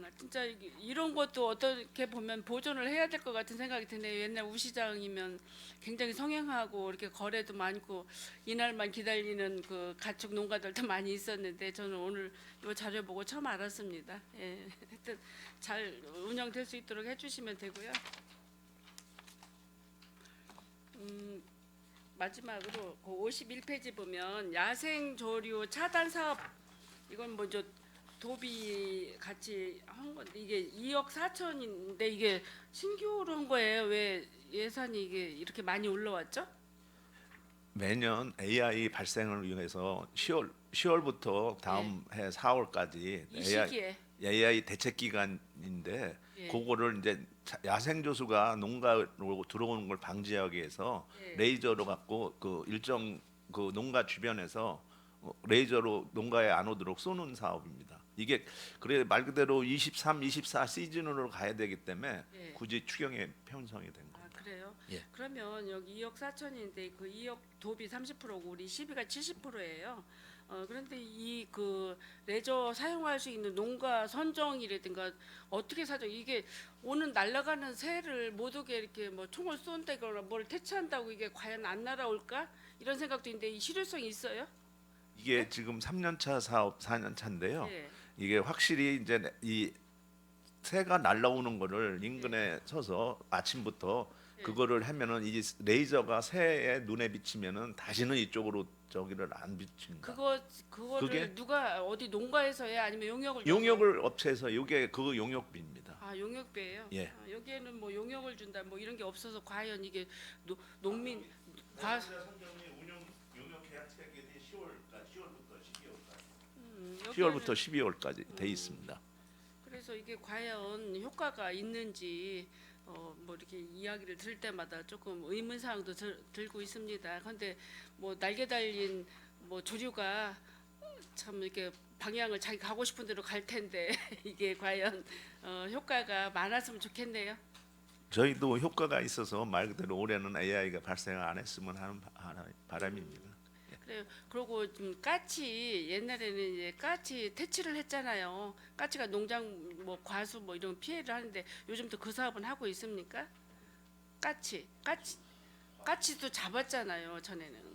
나 진짜 이런 것도 어떻게 보면 보존을 해야 될 것 같은 생각이 드네요. 옛날 우시장이면 굉장히 성행하고 이렇게 거래도 많고 이날만 기다리는 그 가축 농가들도 많이 있었는데 저는 오늘 이 자료 보고 처음 알았습니다. 예, 하여튼 잘 운영될 수 있도록 해주시면 되고요. 마지막으로 그 51페이지 보면 야생 조류 차단 사업 이건 뭐죠? 도비 같이 한 건데 이게 2억 4천인데 이게 신규로 한 거예요. 왜 예산이 이게 이렇게 많이 올라왔죠? 매년 AI 발생을 위해서 10월부터 다음 해 4월까지 이 시기에 AI 대책 기간인데 예. 그거를 이제 야생 조수가 농가로 들어오는 걸 방지하기 위해서 예. 레이저로 갖고 그 일정 그 농가 주변에서 레이저로 농가에 안 오도록 쏘는 사업입니다. 이게 그래 말 그대로 23, 24 시즌으로 가야 되기 때문에 예. 굳이 추경에 편성이 된 겁니다. 아 그래요? 예. 그러면 여기 2억 4천인데 그 2억 도비 30%고 우리 시비가 70%예요. 그런데 이 그 레저 사용할 수 있는 농가 선정이라든가 어떻게 사정 이게 오는 날아가는 새를 못 오게 이렇게 뭐 총을 쏜다거나 뭘 퇴치한다고 이게 과연 안 날아올까 이런 생각도 있는데 이 실효성이 있어요? 이게 지금 3년차 사업 4년차인데요. 예. 이게 확실히 이제 이 새가 날라오는 거를 인근에 서서 아침부터 예. 그거를 하면은 이 레이저가 새의 눈에 비치면은 다시는 이쪽으로 저기를 안 비칩니다. 그거를 그게? 누가 어디 농가에서 해 아니면 용역을 용역을 업체에서 이게 그 용역비입니다. 아 용역비예요? 예. 아, 여기에는 뭐 용역을 준다 뭐 이런 게 없어서 과연 이게 농민 과 용역 계약 체결이 10월부터 12월까지. 여기에는 10월부터 12월까지 돼 있습니다. 그래서 이게 과연 효과가 있는지 뭐 이렇게 이야기를 들을 때마다 조금 의문 사항도 들고 있습니다. 그런데 뭐 날개 달린 뭐 조류가 참 이렇게 방향을 자기 가고 싶은 대로 갈 텐데 이게 과연 효과가 많았으면 좋겠네요. 저희도 효과가 있어서 말 그대로 올해는 AI가 발생을 안 했으면 하는 바람입니다. 그래요. 그리고 좀 까치 옛날에는 이제 까치 퇴치를 했잖아요. 까치가 농장 뭐 과수 뭐 이런 피해를 하는데 요즘도 그 사업은 하고 있습니까? 까치도 잡았잖아요. 전에는.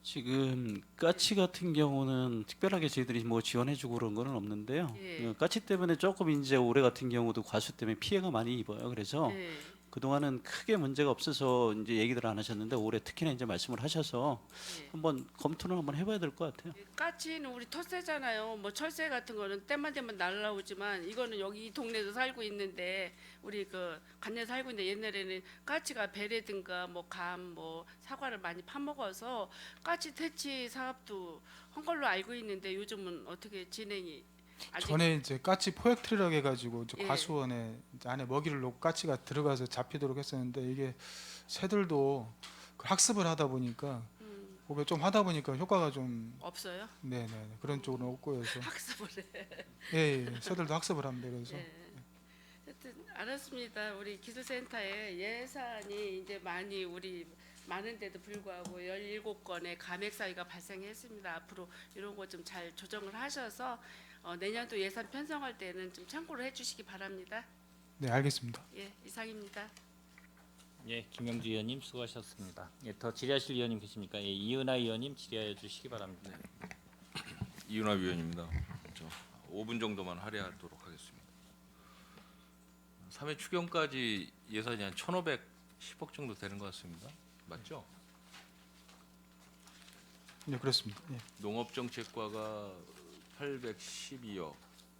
지금 까치 같은 경우는 특별하게 저희들이 뭐 지원해주고 그런 거는 없는데요. 예. 까치 때문에 조금 이제 올해 같은 경우도 과수 때문에 피해가 많이 입어요. 그래서 네. 그동안은 크게 문제가 없어서 이제 얘기들 안 하셨는데 올해 특히나 이제 말씀을 하셔서 예. 한번 검토를 한번 해봐야 될 것 같아요. 까치는 우리 텃새잖아요. 뭐 철새 같은 거는 때만 되면 날라오지만 이거는 여기 이 동네도 살고 있는데 우리 그 관내 살고 있는데 옛날에는 까치가 배라든가 뭐 감 뭐 사과를 많이 파먹어서 까치 퇴치 사업도 한 걸로 알고 있는데 요즘은 어떻게 진행이 아직 전에 이제 까치 포획트리라고 해가지고 이제 예. 과수원에 이제 안에 먹이를 놓고 까치가 들어가서 잡히도록 했었는데 이게 새들도 그 학습을 하다 보니까 그게 좀 하다 보니까 효과가 좀 없어요? 네네 그런 쪽으로 없고 해서 학습을 해. 예, 새들도 학습을 합니다. 그래서 예. 하여튼 알았습니다. 우리 기술센터에 예산이 이제 많이 우리 많은데도 불구하고 17건의 감액 사유가 발생했습니다. 앞으로 이런 거 좀 잘 조정을 하셔서 내년도 예산 편성할 때는 좀 참고를 해주시기 바랍니다. 네 알겠습니다. 예, 이상입니다. 예, 김영주 의원님 수고하셨습니다. 예, 더 질의하실 의원님 계십니까? 예, 이은하 의원님 질의하여 주시기 바랍니다. 이은하 위원입니다. 저 5분 정도만 할애하도록 하겠습니다. 3회 추경까지 예산이 한 1,510억 정도 되는 것 같습니다. 맞죠? 네 그렇습니다. 예. 농업정책과가 812억,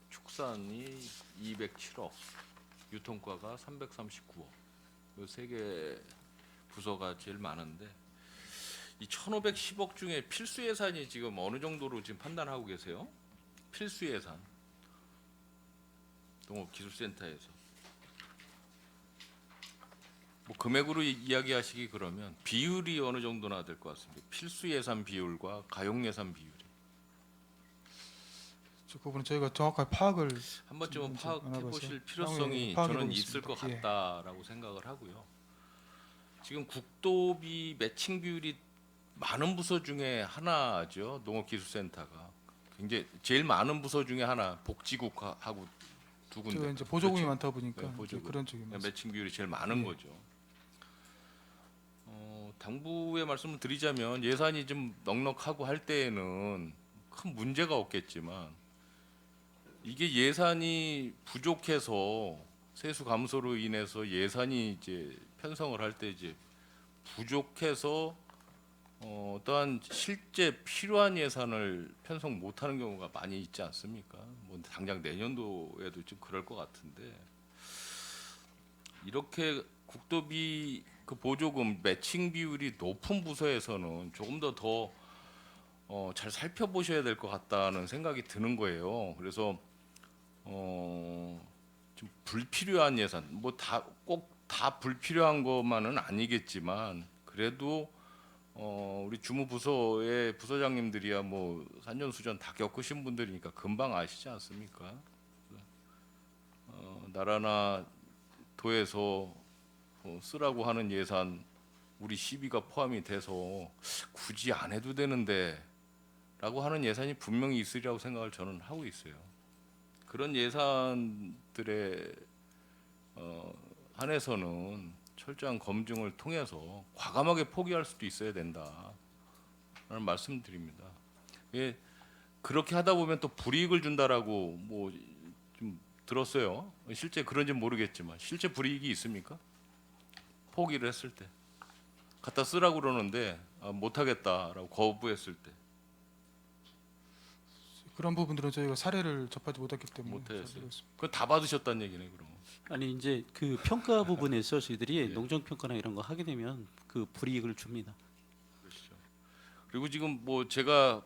축산이 207억, 유통과가 339억. 이 세 개 부서가 제일 많은데 이 1,510억 중에 필수 예산이 지금 어느 정도로 지금 판단하고 계세요? 필수 예산. 농업기술센터에서. 뭐 금액으로 이야기하시기 그러면 비율이 어느 정도나 될 것 같습니다. 필수 예산 비율과 가용 예산 비율이 그 부분은 저희가 정확하게 파악을 한 번쯤은 지금 파악해 보실 알아봐서 필요성이 파악해 저는 보겠습니다. 있을 것 예. 같다라고 생각을 하고요. 지금 국도비 매칭 비율이 많은 부서 중에 하나죠. 농업기술센터가 굉장히 제일 많은 부서 중에 하나 복지국하고 두 군데. 저희가 이제 보조금이 그렇죠? 많다 보니까 네, 이제 보조금. 그런 쪽이 많습니다. 매칭 비율이 제일 많은 예. 거죠. 당부의 말씀을 드리자면 예산이 좀 넉넉하고 할 때에는 큰 문제가 없겠지만 이게 예산이 부족해서 세수 감소로 인해서 예산이 이제 편성을 할 때 이제 부족해서 어떠한 실제 필요한 예산을 편성 못하는 경우가 많이 있지 않습니까? 뭐 당장 내년도에도 좀 그럴 것 같은데 이렇게 국도비 그 보조금 매칭 비율이 높은 부서에서는 조금 더 잘 살펴보셔야 될 것 같다는 생각이 드는 거예요. 그래서 좀 불필요한 예산, 뭐 다 꼭 다 불필요한 것만은 아니겠지만 그래도 우리 주무부서의 부서장님들이야 뭐 산전수전 다 겪으신 분들이니까 금방 아시지 않습니까? 나라나 도에서 쓰라고 하는 예산 우리 시비가 포함이 돼서 굳이 안 해도 되는데 라고 하는 예산이 분명히 있으리라고 생각을 저는 하고 있어요. 그런 예산들에 한해서는 철저한 검증을 통해서 과감하게 포기할 수도 있어야 된다라는 말씀드립니다. 예, 그렇게 하다 보면 또 불이익을 준다라고 뭐 좀 들었어요. 실제 그런지 모르겠지만 실제 불이익이 있습니까? 포기를 했을 때 갖다 쓰라고 그러는데 못하겠다라고 거부했을 때 그런 부분들은 저희가 사례를 접하지 못했기 때문에 못했어요. 잘 모르겠습니다. 그건 다 받으셨다는 얘기네 그럼. 아니 이제 그 평가 부분에서 저희들이 예. 농정 평가나 이런 거 하게 되면 그 불이익을 줍니다. 그렇죠. 그리고 지금 뭐 제가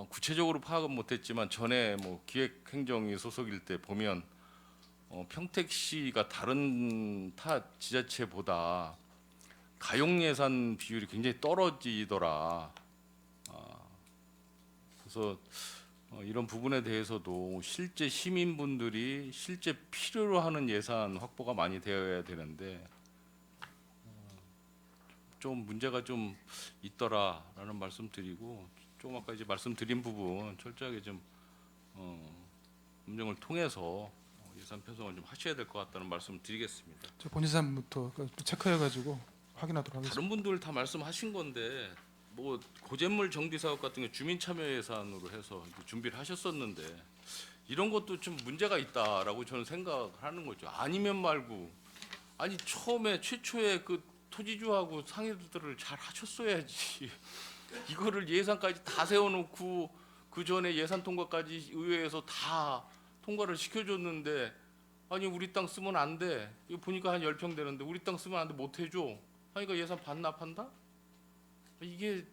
구체적으로 파악은 못했지만 전에 뭐 기획행정위 소속일 때 보면 평택시가 다른 타 지자체보다 가용 예산 비율이 굉장히 떨어지더라. 그래서 이런 부분에 대해서도 실제 시민분들이 실제 필요로 하는 예산 확보가 많이 되어야 되는데 좀 문제가 좀 있더라라는 말씀드리고 조금 아까 이제 말씀드린 부분 철저하게 좀 검증을 통해서 예산 편성을 좀 하셔야 될 것 같다는 말씀을 드리겠습니다. 저 본예산부터 체크해가지고 확인하도록 하겠습니다. 다른 분들 다 말씀하신 건데 뭐 고재물 정비 사업 같은 게 주민 참여 예산으로 해서 이제 준비를 하셨었는데 이런 것도 좀 문제가 있다라고 저는 생각하는 거죠. 아니면 말고 아니 처음에 최초에 그 토지주하고 상의들을 잘 하셨어야지. 이거를 예산까지 다 세워놓고 그 전에 예산 통과까지 의회에서 다 통과를 시켜줬는데 아니 우리 땅 쓰면 안 돼. 이거 보니까 한 10평 되는데 우리 땅 쓰면 안 돼 못 해줘. 하니까 예산 반납한다? 이게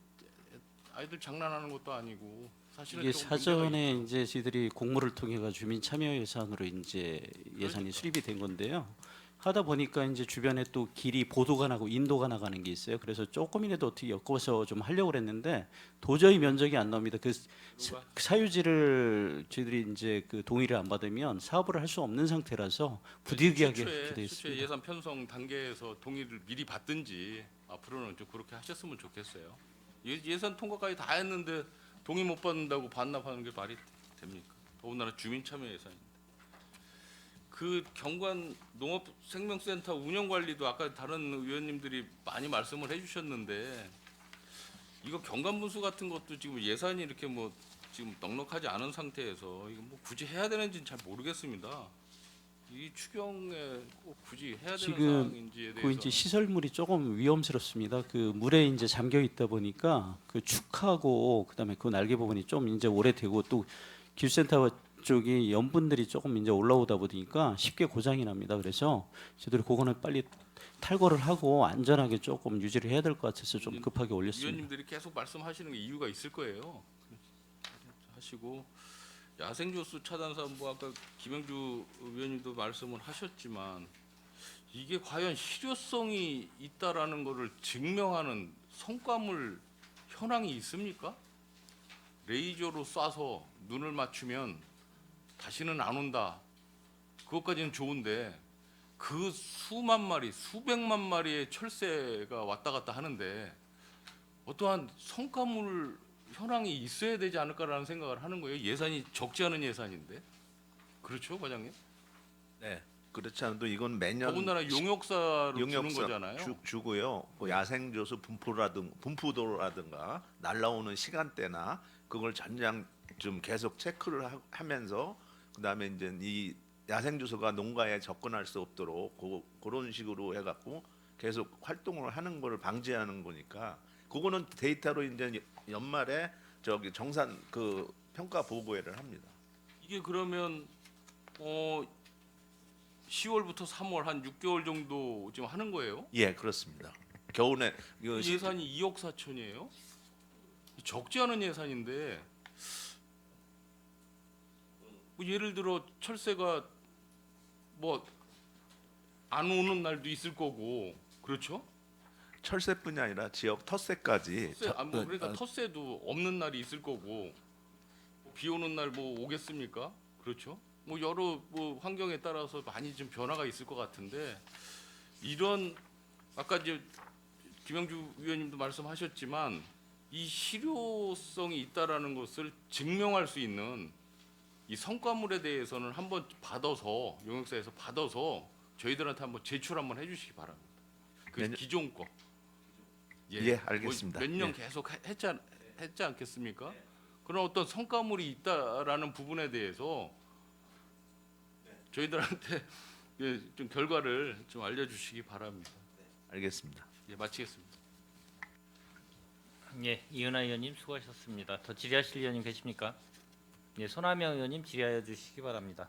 아이들 장난하는 것도 아니고 사실은 이게 좀 문제가 사전에 이제 저희들이 공모를 통해 가지고 주민 참여 예산으로 이제 예산이 수립이 된 건데요. 하다 보니까 이제 주변에 또 길이 보도가 나고 인도가 나가는 게 있어요. 그래서 조금이라도 어떻게 엮어서 좀 하려고 그랬는데 도저히 면적이 안 나옵니다. 그 사유지를 저희들이 이제 그 동의를 안 받으면 사업을 할 수 없는 상태라서 부득이하게 그렇게 돼 최초에 있습니다. 예산 편성 단계에서 동의를 미리 받든지 앞으로는 좀 그렇게 하셨으면 좋겠어요. 예산 통과까지 다 했는데 동의 못 받는다고 반납하는 게 말이 됩니까? 더군다나 주민 참여 예산인데. 그 경관 농업생명센터 운영 관리도 아까 다른 의원님들이 많이 말씀을 해주셨는데 이거 경관분수 같은 것도 지금 예산이 이렇게 뭐 지금 넉넉하지 않은 상태에서 이거 뭐 굳이 해야 되는지는 잘 모르겠습니다. 이 추경에 꼭 굳이 해야 되는 지금 상황인지에 그 대해서 이제 시설물이 조금 위험스럽습니다. 그 물에 이제 잠겨 있다 보니까 그 축하고 그다음에 그 날개 부분이 좀 이제 오래되고 또 기술센터 쪽이 염분들이 조금 이제 올라오다 보니까 쉽게 고장이 납니다. 그래서 저희들이 그거는 빨리 탈거를 하고 안전하게 조금 유지를 해야 될 것 같아서 좀 급하게 올렸습니다. 위원님들이 계속 말씀하시는 게 이유가 있을 거예요. 하시고 야생조수 차단 사업 뭐 아까 김영주 위원님도 말씀을 하셨지만 이게 과연 실효성이 있다라는 것을 증명하는 성과물 현황이 있습니까? 레이저로 쏴서 눈을 맞추면 다시는 안 온다. 그것까지는 좋은데 그 수만 마리, 수백만 마리의 철새가 왔다 갔다 하는데 어떠한 성과물 현황이 있어야 되지 않을까라는 생각을 하는 거예요. 예산이 적지 않은 예산인데. 그렇죠, 과장님? 네. 그렇지 않아도 이건 매년 더군다나 용역사로 주는 거잖아요. 주고요. 뭐 야생조수 분포도라든가 날라오는 시간대나 그걸 전장 좀 계속 체크를 하면서 그다음에 이제 이 야생조수가 농가에 접근할 수 없도록 그런 식으로 해갖고 계속 활동을 하는 거를 방지하는 거니까 그거는 데이터로 이제 연말에 저기 정산 그 평가 보고회를 합니다. 이게 그러면 10월부터 3월 한 6개월 정도 지금 하는 거예요? 예, 그렇습니다. 겨울에 이거 예산이 2억 4천이에요? 적지 않은 예산인데 뭐 예를 들어 철새가 뭐 안 오는 날도 있을 거고 그렇죠? 철새뿐이 아니라 지역 텃새까지 그러니까 텃새도 없는 날이 있을 거고 비 오는 날 뭐 오겠습니까? 그렇죠? 뭐 여러 뭐 환경에 따라서 많이 좀 변화가 있을 것 같은데 이런 아까 이제 김영주 위원님도 말씀하셨지만 이 실효성이 있다라는 것을 증명할 수 있는 이 성과물에 대해서는 한번 받아서 용역사에서 받아서 저희들한테 한번 제출 한번 해주시기 바랍니다. 그 네. 기존 거. 예, 알겠습니다. 몇 년 예. 계속 했지 않겠습니까? 그런 어떤 성과물이 있다라는 부분에 대해서 저희들한테 예, 좀 결과를 좀 알려주시기 바랍니다. 알겠습니다. 예, 마치겠습니다. 예, 이은하 의원님 수고하셨습니다. 더 질의하실 의원님 계십니까? 예, 손하명 의원님 질의하여 주시기 바랍니다.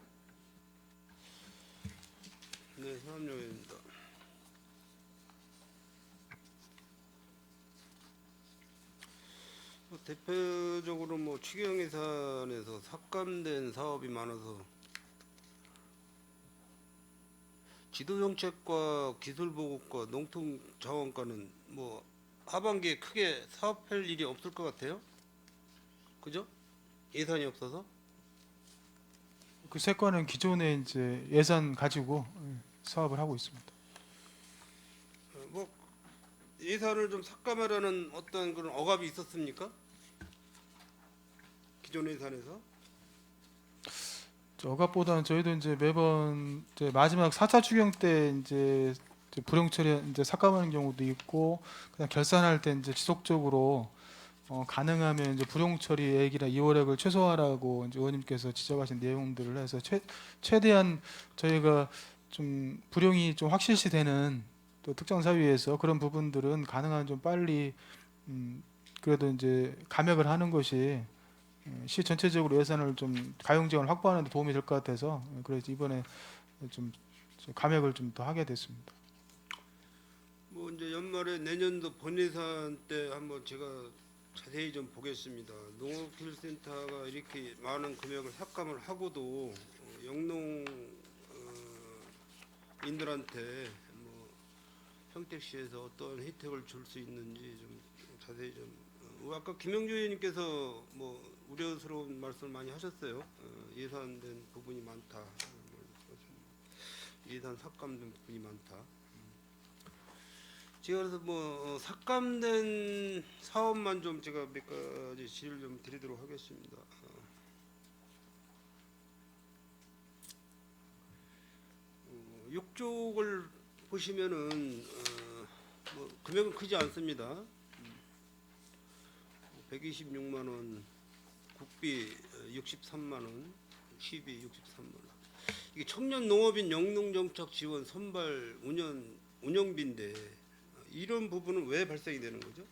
네, 손남용입니다. 대표적으로 뭐 추경 예산에서 삭감된 사업이 많아서 지도정책과 기술보급과 농통자원과는 뭐 하반기에 크게 사업할 일이 없을 것 같아요. 그죠? 예산이 없어서. 그 세 건은 기존에 이제 예산 가지고 사업을 하고 있습니다. 뭐 예산을 좀 삭감하라는 어떤 그런 억압이 있었습니까? 기존 예산에서? 억압보다는 저희도 이제 매번 이제 마지막 4차 추경 때 이제 불용 처리 이제 삭감하는 경우도 있고 그냥 결산할 때 이제 지속적으로 가능하면 이제 불용 처리액이나 이월액을 최소화하라고 이제 의원님께서 지적하신 내용들을 해서 최대한 저희가 좀 불용이 좀 확실시되는 또 특정 사유에서 그런 부분들은 가능한 좀 빨리 그래도 이제 감액을 하는 것이 시 전체적으로 예산을 좀 가용 지원을 확보하는 데 도움이 될 것 같아서 그래서 이번에 좀 감액을 좀 더 하게 됐습니다. 뭐 이제 연말에 내년도 본예산 때 한번 제가 자세히 좀 보겠습니다. 농업기술센터가 이렇게 많은 금액을 삭감을 하고도 영농 인들한테 뭐 평택시에서 어떤 혜택을 줄 수 있는지 좀 자세히 좀 아까 김영주 의원님께서 뭐 우려스러운 말씀을 많이 하셨어요. 예산된 부분이 많다. 예산 삭감된 부분이 많다. 제가 그래서 뭐 삭감된 사업만 좀 제가 몇 가지 질의를 좀 드리도록 하겠습니다. 6쪽을 보시면은 뭐 금액은 크지 않습니다. 126만 원, 국비 63만 원, 시비 63만 원. 이게 청년 농업인 영농정책 지원 선발 운영비인데 이런 부분은 왜 발생이 되는 거죠?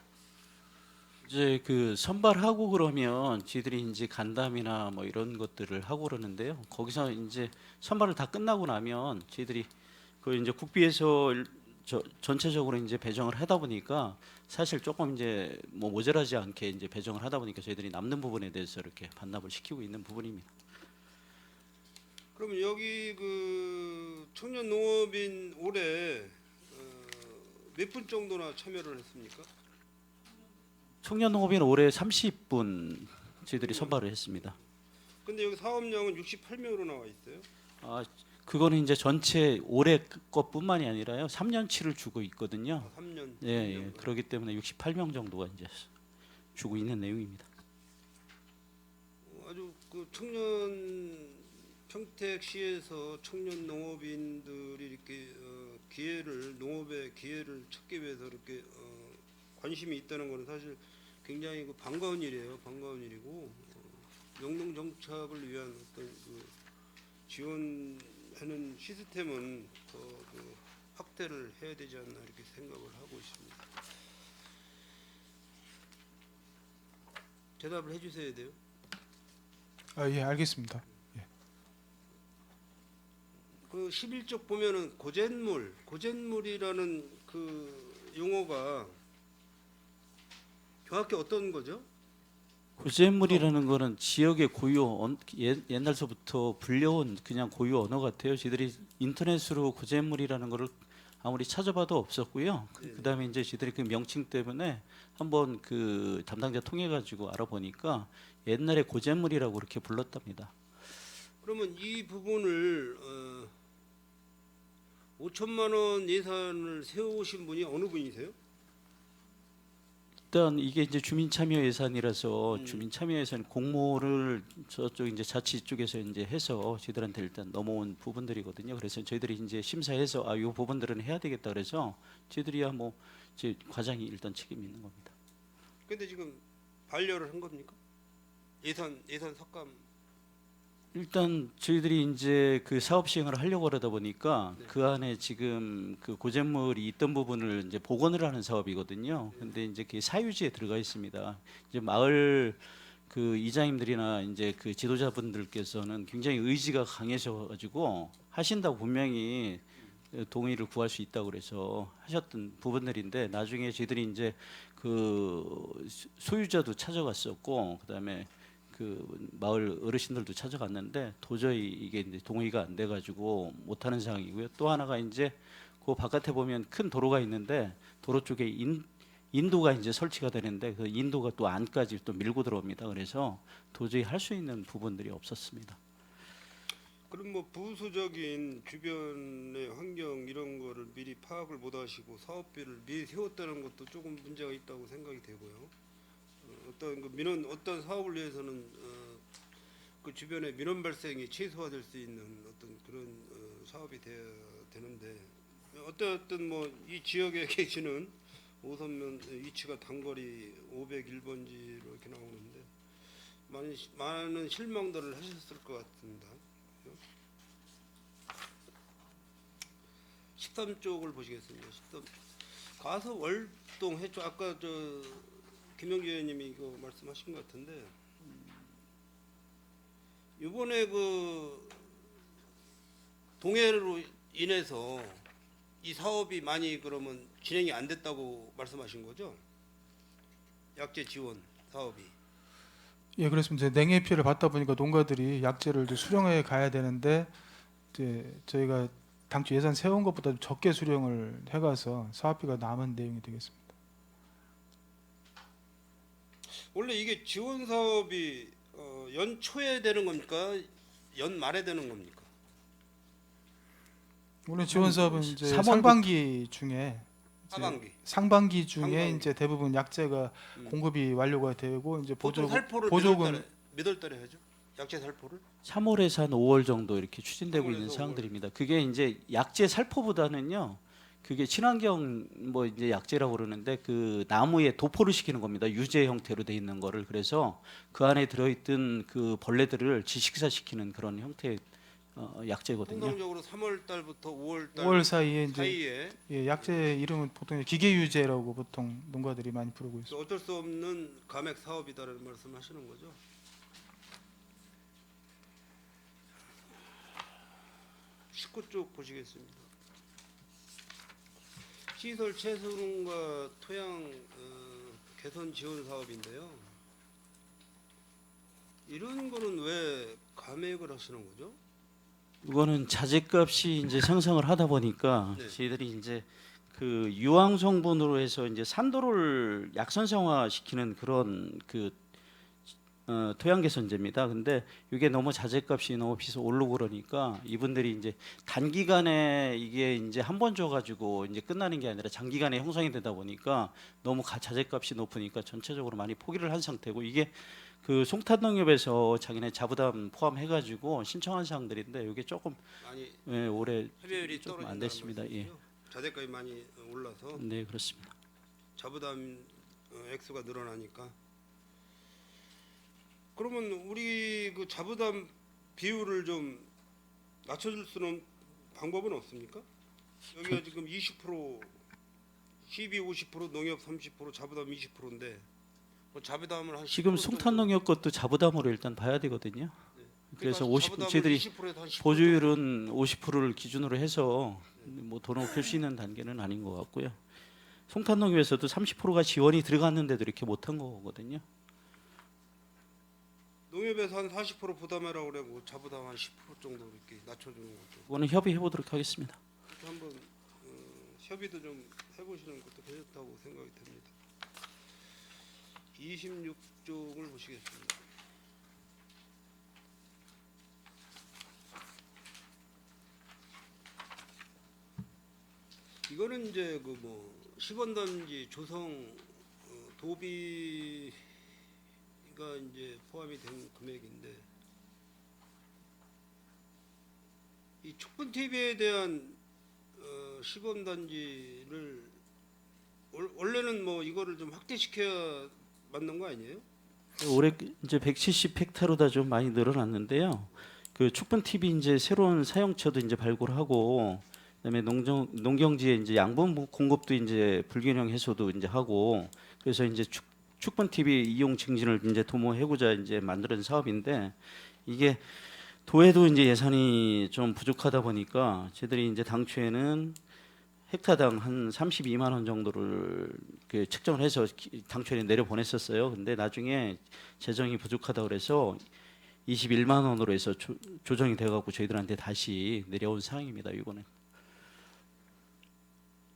이제 그 선발하고 그러면 저희들이 이제 간담이나 뭐 이런 것들을 하고 그러는데요. 거기서 이제 선발을 다 끝나고 나면 저희들이 그 이제 국비에서 전체적으로 이제 배정을 하다 보니까 사실 조금 이제 뭐 모자라지 않게 이제 배정을 하다 보니까 저희들이 남는 부분에 대해서 이렇게 반납을 시키고 있는 부분입니다. 그러면 여기 그 청년 농업인 올해 몇 분 정도나 참여를 했습니까? 청년 농업인 올해 30분 저희들이 선발을 했습니다. 근데 여기 사업량은 68명으로 나와 있어요. 아, 그거는 이제 전체 올해 것뿐만이 아니라요. 3년치를 주고 있거든요. 3년. 예, 예. 그렇기 때문에 68명 정도가 이제 주고 있는 내용입니다. 아주 그 청년 평택시에서 청년 농업인들이 이렇게 기회를 농업의 기회를 찾기 위해서 이렇게 관심이 있다는 것은 사실 굉장히 그 반가운 일이에요. 반가운 일이고 영농 정착을 위한 어떤 그 지원하는 시스템은 더 그 확대를 해야 되지 않나 이렇게 생각을 하고 있습니다. 대답을 해주셔야 돼요. 아, 예, 알겠습니다. 그 11쪽 보면은 고잿물이라는 그 용어가 정확히 어떤 거죠? 고잿물이라는 거는 지역의 고유 옛날서부터 불려온 그냥 고유 언어 같아요. 저희들이 인터넷으로 고잿물이라는 거를 아무리 찾아봐도 없었고요. 그다음에 이제 저희들이 그 명칭 때문에 한번 그 담당자 통해 가지고 알아보니까 옛날에 고잿물이라고 그렇게 불렀답니다. 그러면 이 부분을 5천만 원 예산을 세우신 분이 어느 분이세요? 일단 이게 이제 주민 참여 예산이라서 주민 참여 예산 공모를 저쪽 이제 자치 쪽에서 이제 해서 저희들한테 일단 넘어온 부분들이거든요. 그래서 저희들이 이제 심사해서 이 부분들은 해야 되겠다 그래서 저희들이야 뭐 제 과장이 일단 책임이 있는 겁니다. 근데 지금 반려를 한 겁니까? 예산 삭감. 일단 저희들이 이제 그 사업 시행을 하려고 그러다 보니까 그 안에 지금 그 고잿물이 있던 부분을 이제 복원을 하는 사업이거든요. 근데 이제 그 사유지에 들어가 있습니다. 이제 마을 그 이장님들이나 이제 그 지도자분들께서는 굉장히 의지가 강해셔가지고 하신다고 분명히 동의를 구할 수 있다고 그래서 하셨던 부분들인데 나중에 저희들이 이제 그 소유자도 찾아갔었고 그다음에 그 마을 어르신들도 찾아갔는데 도저히 이게 이제 동의가 안 돼가지고 못하는 상황이고요. 또 하나가 이제 그 바깥에 보면 큰 도로가 있는데 도로 쪽에 인도가 이제 설치가 되는데 그 인도가 또 안까지 또 밀고 들어옵니다. 그래서 도저히 할 수 있는 부분들이 없었습니다. 그럼 뭐 부수적인 주변의 환경 이런 거를 미리 파악을 못 하시고 사업비를 미리 세웠다는 것도 조금 문제가 있다고 생각이 되고요. 어떤 그 민원 어떤 사업을 위해서는 그 주변의 민원 발생이 최소화될 수 있는 어떤 그런 사업이 돼야 되는데 어떤 뭐 이 지역에 계시는 5선면 위치가 단거리 501번지로 이렇게 나오는데 많은 실망들을 하셨을 것 같습니다. 13쪽을 보시겠습니다. 13쪽. 가서 월동 해초 아까 저 김영주 의원님이 이거 말씀하신 것 같은데 이번에 그 동해로 인해서 이 사업이 많이 그러면 진행이 안 됐다고 말씀하신 거죠? 약재 지원 사업이. 예, 그렇습니다. 이제 냉해 피해를 받다 보니까 농가들이 약재를 이제 수령해 가야 되는데 이제 저희가 당초 예산 세운 것보다 좀 적게 수령을 해가서 사업비가 남은 내용이 되겠습니다. 원래 이게 지원 사업이 연초에 되는 겁니까? 연말에 되는 겁니까? 물론 지원 사업은 이제 3월부터 상반기 중에 하반기. 상반기 중에 상반기. 이제 대부분 약재가 공급이 완료가 되고 이제 보통 살포를 보조금 몇 월 달에 하죠? 약재 살포를? 3월에서 한 5월 정도 이렇게 추진되고 있는 3월에서 사항들입니다. 그게 이제 약재 살포보다는요. 그게 친환경 뭐 이제 약재라고 그러는데 그 나무에 도포를 시키는 겁니다. 유제 형태로 돼 있는 거를. 그래서 그 안에 들어있던 그 벌레들을 질식사시키는 그런 형태의 약재거든요. 통상적으로 3월 달부터 5월 달 5월 사이에 이제 사이에 예, 약재 이름은 보통 기계유제라고 보통 농가들이 많이 부르고 있습니다. 어쩔 수 없는 감액 사업이다라는 말씀하시는 거죠. (19) 쪽 보시겠습니다. 시설 채소농가 토양 개선 지원 사업인데요. 이런 거는 왜 감액을 하시는 거죠? 이거는 자재값이 이제 상승을 하다 보니까 네. 저희들이 이제 그 유황 성분으로 해서 이제 산도를 약선성화 시키는 그런 그 토양 개선제입니다. 근데 이게 너무 자재값이 너무 비싸 오르고 그러니까 이분들이 이제 단기간에 이게 이제 한 번 줘가지고 이제 끝나는 게 아니라 장기간에 형성이 되다 보니까 너무 자재값이 높으니까 전체적으로 많이 포기를 한 상태고 이게 그 송탄농협에서 자기네 자부담 포함해가지고 신청한 사항들인데 이게 조금 많이 예, 올해 협의율이 조금 떨어진다는 안 됐습니다. 예, 말씀이시죠? 자재값이 많이 올라서 네 그렇습니다. 자부담 액수가 늘어나니까. 그러면 우리 그 자부담 비율을 좀 낮춰줄 수는 방법은 없습니까? 여기가 지금 20% 시비 50% 농협 30% 자부담 20%인데 뭐 자부담을 한 지금 10% 송탄농협 것도 자부담으로 일단 봐야 되거든요. 그래서 그러니까 50 자부담을 저희들이 20%에서 한 10% 보조율은 50%를 기준으로 해서 뭐 더 높일 수 있는 단계는 아닌 것 같고요. 송탄농협에서도 30%가 지원이 들어갔는데도 이렇게 못한 거거든요. 농협에서 한 40% 부담해라고 그러고 자부담 한 10% 정도 이렇게 낮춰주는 거죠. 그거는 협의해 보도록 하겠습니다. 이렇게 한번 협의도 좀 해보시는 것도 괜찮다고 생각이 됩니다. 26쪽을 보시겠습니다. 이거는 이제 그 뭐 시건단지 조성 도비가 이제 포함이 된 금액인데 이 촉분 TV에 대한 시범단지를 원래는 뭐 이거를 좀 확대시켜야 맞는 거 아니에요? 올해 이제 170헥타르다 좀 많이 늘어났는데요. 그 축분 TV 이제 새로운 사용처도 이제 발굴하고 그다음에 농경지에 이제 양분 공급도 이제 불균형 해소도 이제 하고 그래서 이제 축분 TV 이용 증진을 이제 도모하고자 이제 만드는 사업인데 이게 도에도 이제 예산이 좀 부족하다 보니까 저희들이 이제 당초에는 헥타당 한 32만 원 정도를 그 책정을 해서 당초에 내려 보냈었어요. 근데 나중에 재정이 부족하다 그래서 21만 원으로 해서 조정이 돼 갖고 저희들한테 다시 내려온 상황입니다. 이거는.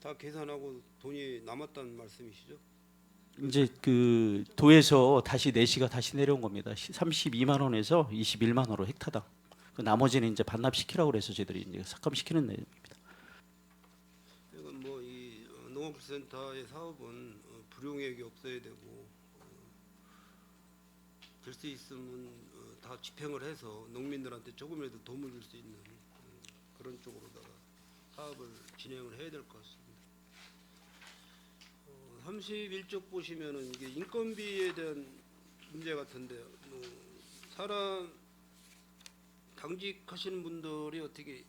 다 계산하고 돈이 남았다는 말씀이시죠? 이제 그 도에서 다시 내시가 다시 내려온 겁니다. 32만 원에서 21만 원으로 헥타당. 그 나머지는 이제 반납시키라고 그래서 저희들이 이제 삭감시키는 내용입니다. 이건 뭐 이 농업센터의 사업은 불용액이 없어야 되고 될 수 있으면 다 집행을 해서 농민들한테 조금이라도 도움을 줄 수 있는 그런 쪽으로다가 사업을 진행을 해야 될 것 같습니다. 31쪽 보시면은 이게 인건비에 대한 문제 같은데 뭐 사람 당직하시는 분들이 어떻게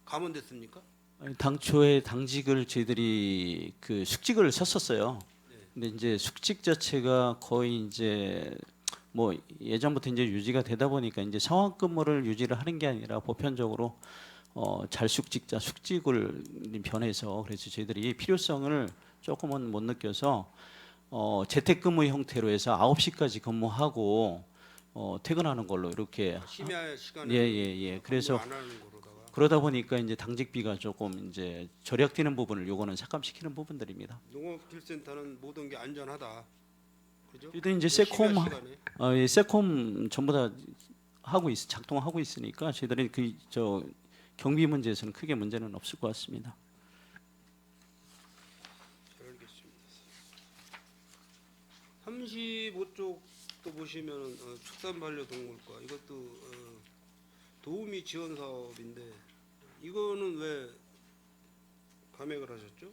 감원됐습니까? 아니, 당초에 당직을 저희들이 그 숙직을 섰었어요. 근데 이제 숙직 자체가 거의 이제 뭐 예전부터 이제 유지가 되다 보니까 이제 상황 근무를 유지를 하는 게 아니라 보편적으로 잘숙직자 숙직을 변해서 그래서 저희들이 필요성을 조금은 못 느껴서 재택근무 형태로 해서 9시까지 근무하고 퇴근하는 걸로 이렇게 심야 시간에 예. 그래서 안 하는 거로다가 그러다 보니까 이제 당직비가 조금 이제 절약되는 부분을 요거는 삭감시키는 부분들입니다. 농업기술센터는 모든 게 안전하다. 그죠? 저희도 이제 심야 세콤 시간에. 예, 세콤 전부 다 작동하고 있으니까 저희들이 저 경비 문제에서는 크게 문제는 없을 것 같습니다. 잘 알겠습니다. 35쪽도 보시면은 축산반려동물과 이것도 도우미 지원 사업인데 이거는 왜 감액을 하셨죠?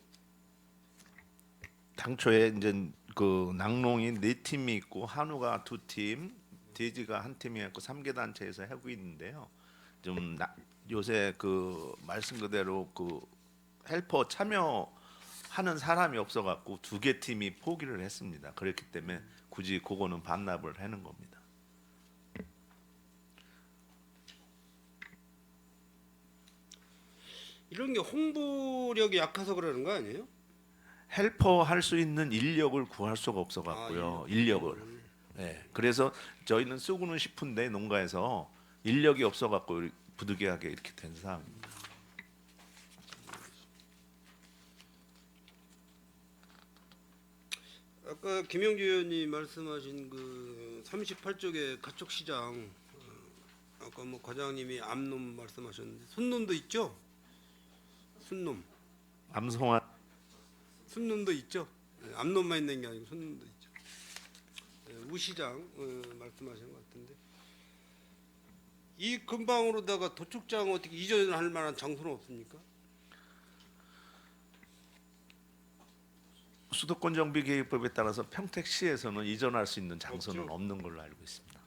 당초에 이제 그 낙농이 4팀이 있고 한우가 2팀, 돼지가 1팀이었고 3개 단체에서 하고 있는데요. 좀 요새 그 말씀 그대로 그 헬퍼 참여하는 사람이 없어갖고 2개 팀이 포기를 했습니다. 그렇기 때문에 굳이 그거는 반납을 하는 겁니다. 이런 게 홍보력이 약해서 그러는 거 아니에요? 헬퍼 할 수 있는 인력을 구할 수가 없어갖고요. 인력을. 네, 그래서 저희는 쓰고는 싶은데 농가에서 인력이 없어갖고 부득이하게 이렇게 된 상황입니다. 아까 김영주 의원님 말씀하신 그 38쪽의 가축시장 아까 뭐 과장님이 암놈 말씀하셨는데 순놈도 있죠? 순놈. 암송아 순놈도 있죠? 네, 암놈만 있는 게 아니고 순놈도 있죠. 네, 우시장 말씀하신 것 같은데 이 근방으로다가 도축장 어떻게 이전할 만한 장소는 없습니까? 수도권 정비 계획법에 따라서 평택시에서는 이전할 수 있는 장소는 없죠. 없는 걸로 알고 있습니다.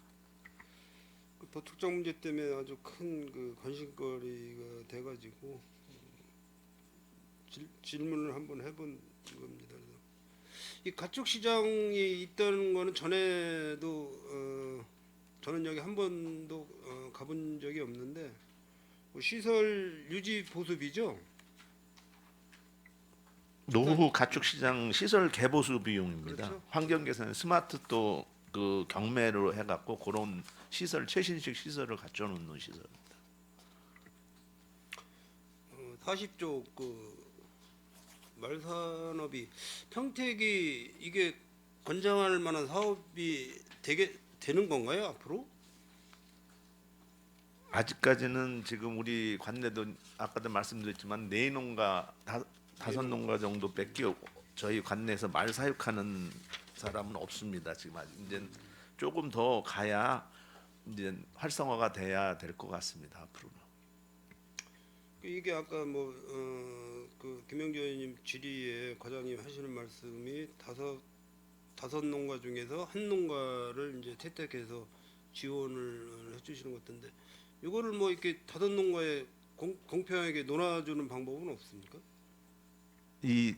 그 도축장 문제 때문에 아주 큰 그 관심거리가 돼가지고 질문을 한번 해본 겁니다. 그래서 이 가축 시장이 있다는 거는 전에도 저는 여기 한 번도 가본 적이 없는데 뭐 시설 유지 보수비죠. 노후 가축시장 시설 개보수 비용입니다. 그렇죠. 환경개선 스마트 또 그 경매로 해갖고 그런 시설 최신식 시설을 갖춰놓는 시설입니다. 40조 그 말산업이 평택이 이게 권장할 만한 사업이 되는 건가요 앞으로? 아직까지는 지금 우리 관내도 아까도 말씀드렸지만 4농가 5농가 정도밖에 저희 관내에서 말 사육하는 사람은 없습니다. 지금 아직 이제 조금 더 가야 이제 활성화가 돼야 될 것 같습니다. 앞으로는. 이게 아까 뭐 그 김영주 의원님 질의에 과장님 하시는 말씀이 다섯 농가 중에서 한 농가를 이제 채택해서 지원을 해주시는 것 같은데 이거를 뭐 이렇게 5농가에 공평하게 논아주는 방법은 없습니까? 이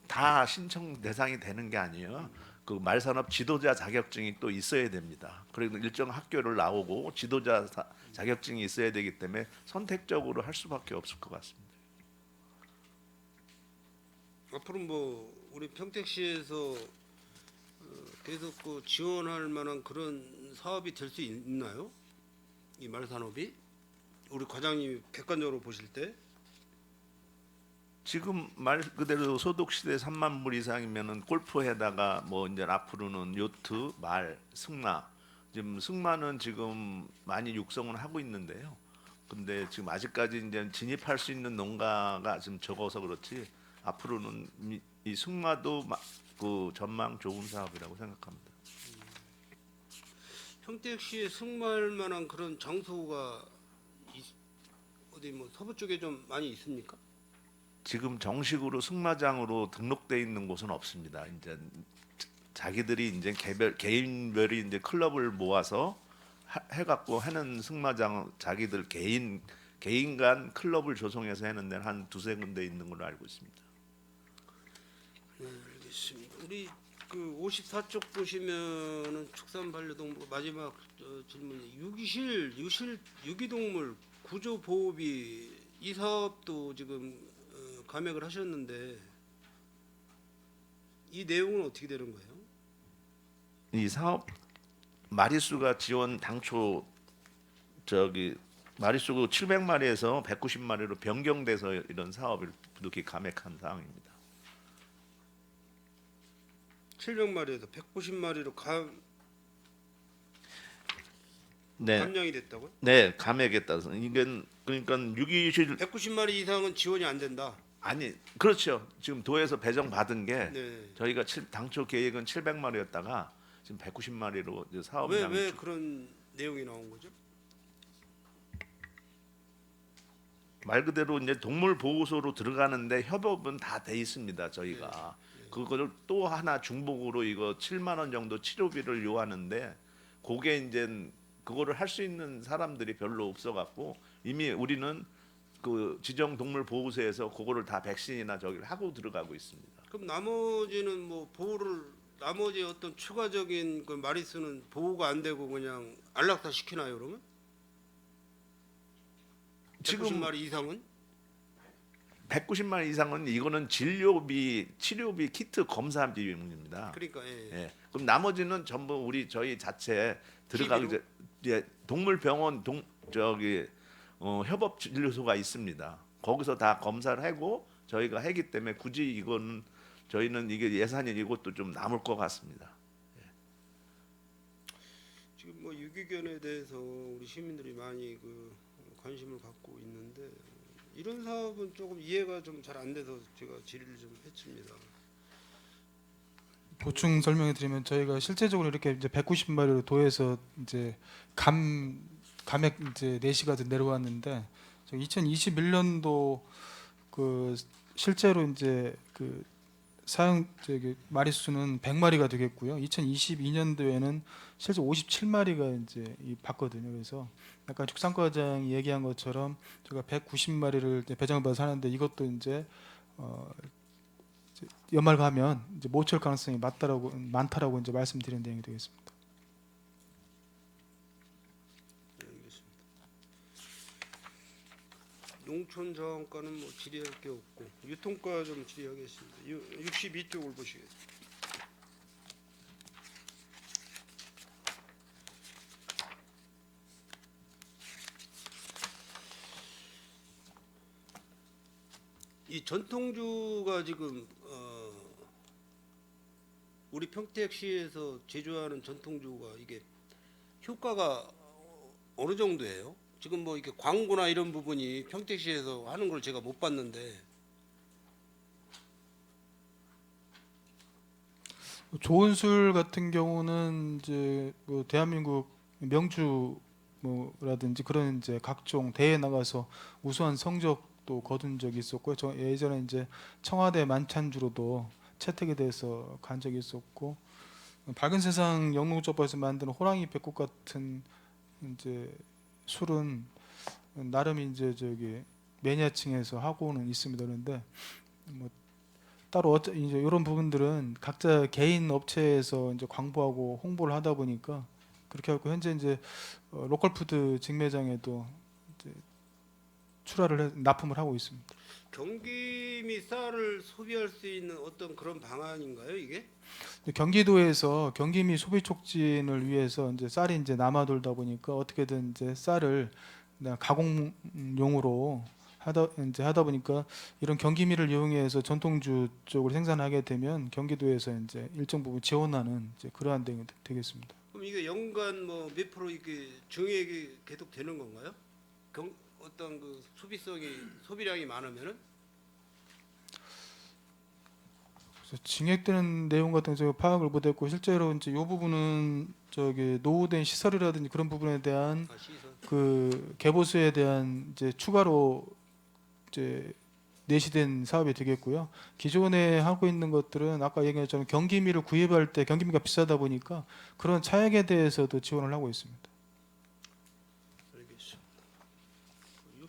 다 신청 대상이 되는 게 아니에요. 그 말산업 지도자 자격증이 또 있어야 됩니다. 그리고 일정 학교를 나오고 지도자 자격증이 있어야 되기 때문에 선택적으로 할 수밖에 없을 것 같습니다. 앞으로 뭐 우리 평택시에서 계속 그 지원할 만한 그런 사업이 될 수 있나요? 이 말산업이 우리 과장님이 객관적으로 보실 때 지금 말 그대로 소득 시대 3만 불 이상이면은 골프에다가 뭐 이제 앞으로는 요트, 말, 승마. 지금 승마는 지금 많이 육성을 하고 있는데요. 근데 지금 아직까지 이제 진입할 수 있는 농가가 지금 적어서 그렇지 앞으로는 이 승마도 그 전망 좋은 사업이라고 생각합니다. 평택시에 승마할 만한 그런 장소가 어디 뭐 서부 쪽에 좀 많이 있습니까? 지금 정식으로 승마장으로 등록돼 있는 곳은 없습니다. 이제 자기들이 이제 개인별이 이제 클럽을 모아서 해갖고 하는 승마장 자기들 개인 개인 간 클럽을 조성해서 하는 데는 한 두세 군데 있는 걸로 알고 있습니다. 네, 알겠습니다. 우리 그 54쪽 보시면은 축산반려동물 마지막 질문이 유기동물 구조보호비 이 사업도 지금 감액을 하셨는데 이 내용은 어떻게 되는 거예요? 이 사업 마리수가 지원 당초 마리수가 700마리에서 190마리로 변경돼서 이런 사업을 부득이 감액한 상황입니다. 700마리에서 190마리로 네, 감량이 됐다고요? 네, 감액에 따라서 이건 그러니까 유기실 190마리 이상은 지원이 안 된다. 아니 그렇죠. 지금 도에서 배정 받은 게 네. 저희가 당초 계획은 700마리였다가 지금 190마리로 사업을 왜 그런 내용이 나온 거죠? 말 그대로 이제 동물 보호소로 들어가는데 협업은 다 돼 있습니다. 저희가 그거를 또 하나 중복으로 이거 7만 원 정도 치료비를 요하는데 그게 이제 그거를 할 수 있는 사람들이 별로 없어 갖고 이미 우리는 그 지정 동물 보호소에서 그거를 다 백신이나 저기를 하고 들어가고 있습니다. 그럼 나머지는 뭐 보호를 나머지 어떤 추가적인 그 마리수는 보호가 안 되고 그냥 안락사 시키나요 그러면? 지금 190마리 이상은? 190만 이상은 이거는 진료비, 치료비, 키트 검사 비용입니다. 그러니까 예. 예. 그럼 나머지는 전부 저희 자체 들어가기 전 동물병원 협업 진료소가 있습니다. 거기서 다 검사를 하고 저희가 하기 때문에 굳이 이건 저희는 이게 예산이 이것도 좀 남을 것 같습니다. 지금 뭐 유기견에 대해서 우리 시민들이 많이 그 관심을 갖고 있는데 이런 사업은 조금 이해가 좀 잘 안 돼서 제가 질의를 좀 했습니다. 보충 설명해 드리면 저희가 실제적으로 이렇게 이제 190마리로 도에서 이제 감액 이제 내시가 내려왔는데 2021년도 그 실제로 이제 그 사용 마리수는 100마리가 되겠고요. 2022년도에는 실제 57마리가 이제 받거든요. 그래서 아까 축산과장이 얘기한 것처럼 제가 190마리를 배정을 받아서 하는데 이것도 이제 연말 가면 이제 모칠 가능성이 많다라고 이제 말씀드린 내용이 되겠습니다. 네, 알겠습니다. 농촌자원과는 뭐 질의할 게 없고 유통과 좀 질의하겠습니다. 62쪽을 보시겠습니다. 이 전통주가 지금 우리 평택시에서 제조하는 전통주가 이게 효과가 어느 정도예요? 지금 뭐 이렇게 광고나 이런 부분이 평택시에서 하는 걸 제가 못 봤는데 좋은 술 같은 경우는 이제 뭐 대한민국 명주 뭐라든지 그런 이제 각종 대회 나가서 우수한 성적도 거둔 적이 있었고요. 저 예전에 이제 청와대 만찬주로도 채택이 돼서 간 적이 있었고 밝은 세상 영농조합에서 만드는 호랑이 배꼽 같은 이제 술은 나름 이제 매니아층에서 하고는 있습니다. 그런데 뭐 따로 이제 이런 부분들은 각자 개인 업체에서 이제 광고하고 홍보를 하다 보니까 그렇게 하고 현재 이제 로컬푸드 직매장에도 이제 납품을 하고 있습니다. 경기 쌀을 소비할 수 있는 어떤 그런 방안인가요, 이게? 경기도에서 경기미 소비 촉진을 위해서 이제 쌀이 이제 남아돌다 보니까 어떻게든 이제 쌀을 가공용으로 하다 보니까 이런 경기미를 이용해서 전통주 쪽을 생산하게 되면 경기도에서 이제 일정 부분 지원하는 이제 그러한 대응이 되겠습니다. 그럼 이게 연간 뭐 몇 프로 이렇게 증액이 계속 되는 건가요? 어떤 그 소비량이 많으면은? 그래서 증액되는 내용 같은 거 제가 파악을 못했고 실제로 이제 이 부분은 노후된 시설이라든지 그런 부분에 대한 시설. 그 개보수에 대한 이제 추가로 이제 내시된 사업이 되겠고요. 기존에 하고 있는 것들은 아까 얘기한 것처럼 경기미를 구입할 때 경기미가 비싸다 보니까 그런 차액에 대해서도 지원을 하고 있습니다. 알겠습니다.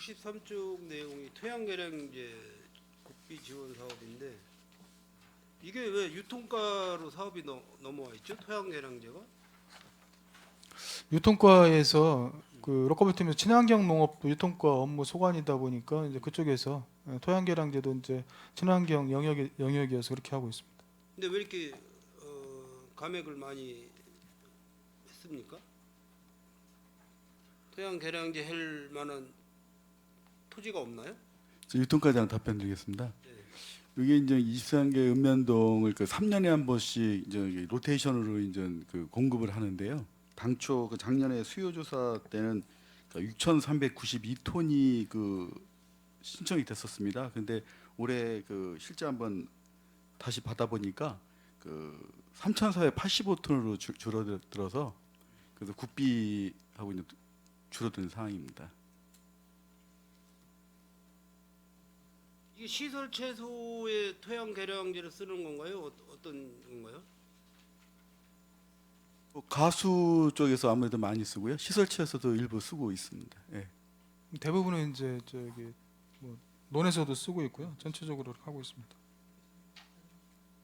63쪽 내용이 토양개량제 국비 지원 사업인데 이게 왜 유통가로 사업이 넘어와 있죠? 토양개량제가? 유통과에서 그 로커버팀에서 친환경 농업도 유통과 업무 소관이다 보니까 이제 그쪽에서 토양계량제도 이제 친환경 영역이어서 그렇게 하고 있습니다. 근데 왜 이렇게 감액을 많이 했습니까? 토양개량제 할 만한 토지가 없나요? 저 유통과장 답변드리겠습니다. 네. 이게 이제 23개 읍면동을 그 3년에 한 번씩 이제 로테이션으로 이제 그 공급을 하는데요. 당초 그 작년에 수요 조사 때는 6,392톤이 그 신청이 됐었습니다. 근데 올해 그 실제 한번 다시 받아보니까 그 3,485톤으로 줄어들어서 그래서 국비하고 이제 줄어든 상황입니다. 이게 시설 채소에 토양개량제를 쓰는 건가요? 어떤 건가요? 가수 쪽에서 아무래도 많이 쓰고요. 시설체에서도 일부 쓰고 있습니다. 예. 대부분은 이제 저기 뭐 논에서도 쓰고 있고요. 전체적으로 하고 있습니다.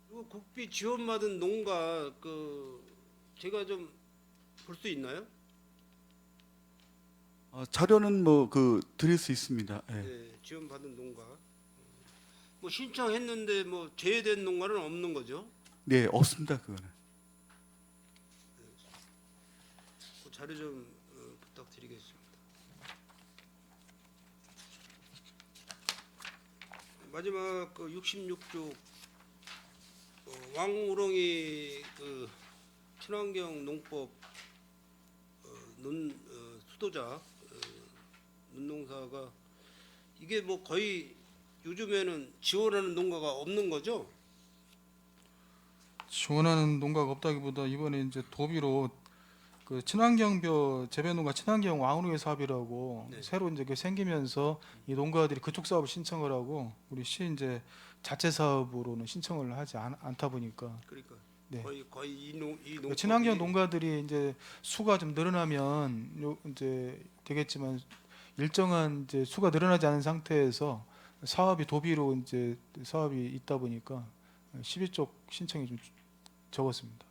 그리고 국비 지원받은 농가 그 제가 좀 볼 수 있나요? 자료는 뭐 그 드릴 수 있습니다. 예. 네, 지원받은 농가. 뭐 신청했는데 뭐 제외된 농가는 없는 거죠? 네, 없습니다. 그거는. 그 자료 좀 부탁드리겠습니다. 마지막 그 66쪽 왕우렁이 그 친환경 농법 수도자 논농사가 이게 뭐 거의 요즘에는 지원하는 농가가 없는 거죠? 지원하는 농가가 없다기보다 이번에 이제 도비로 그 친환경벼 재배농가 친환경 왕우렁이 사업이라고 네. 새로 이제 그 생기면서 이 농가들이 그쪽 사업을 신청을 하고 우리 시 이제 자체 사업으로는 신청을 하지 않다 보니까 그러니까 네. 거의 이 그 농법이 친환경 농가들이 이제 수가 좀 늘어나면 이제 되겠지만 일정한 이제 수가 늘어나지 않은 상태에서 사업이 도비로 이제 사업이 있다 보니까 12쪽 신청이 좀 적었습니다.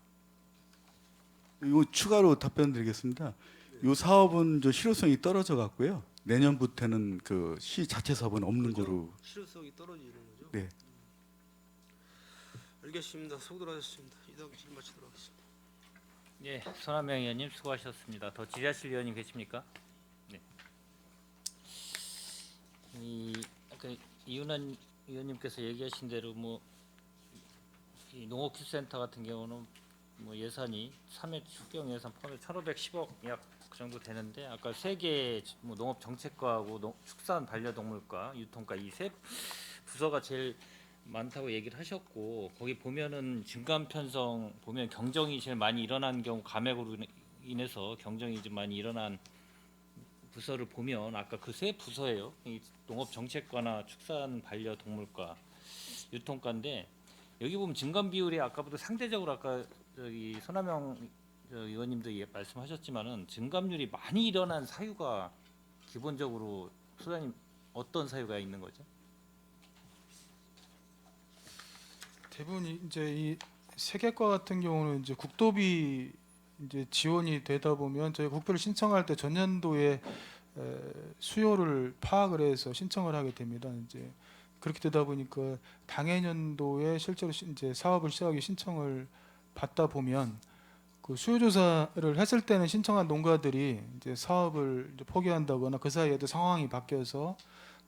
이거 추가로 답변드리겠습니다. 이 사업은 저 실효성이 떨어져 갖고요. 내년부터는 그 시 자체 사업은 없는 그죠? 거로. 실효성이 떨어지는 거죠? 네. 알겠습니다. 수고하셨습니다. 이상 질의 마치도록 하겠습니다. 예, 손한명 의원님 수고하셨습니다. 더 질의하실 의원님 계십니까? 네. 아까 이윤환 의원님께서 얘기하신 대로 뭐 이 농업기술센터 같은 경우는 뭐 예산이 3회 추경 예산 포함해 1,510억 약 그 정도 되는데 아까 세 개 뭐 농업 정책과하고 축산 반려동물과 유통과 이 세 부서가 제일 많다고 얘기를 하셨고 거기 보면은 증감 편성 보면 경정이 제일 많이 일어난 경우 감액으로 인해서 경정이 좀 많이 일어난 부서를 보면 아까 그 세 부서예요. 이 농업 정책과나 축산 반려동물과 유통과인데 여기 보면 증감 비율이 아까보다 상대적으로 아까 저기 손한명 의원님도 말씀하셨지만은 증감률이 많이 일어난 사유가 기본적으로 소장님 어떤 사유가 있는 거죠? 대부분 이제 이 세계과 같은 경우는 이제 국도비 이제 지원이 되다 보면 저희 국비를 신청할 때 전년도에 수요를 파악을 해서 신청을 하게 됩니다. 이제 그렇게 되다 보니까 당해년도에 실제로 이제 사업을 시작하기 신청을 받다 보면 그 수요 조사를 했을 때는 신청한 농가들이 이제 사업을 이제 포기한다거나 그 사이에도 상황이 바뀌어서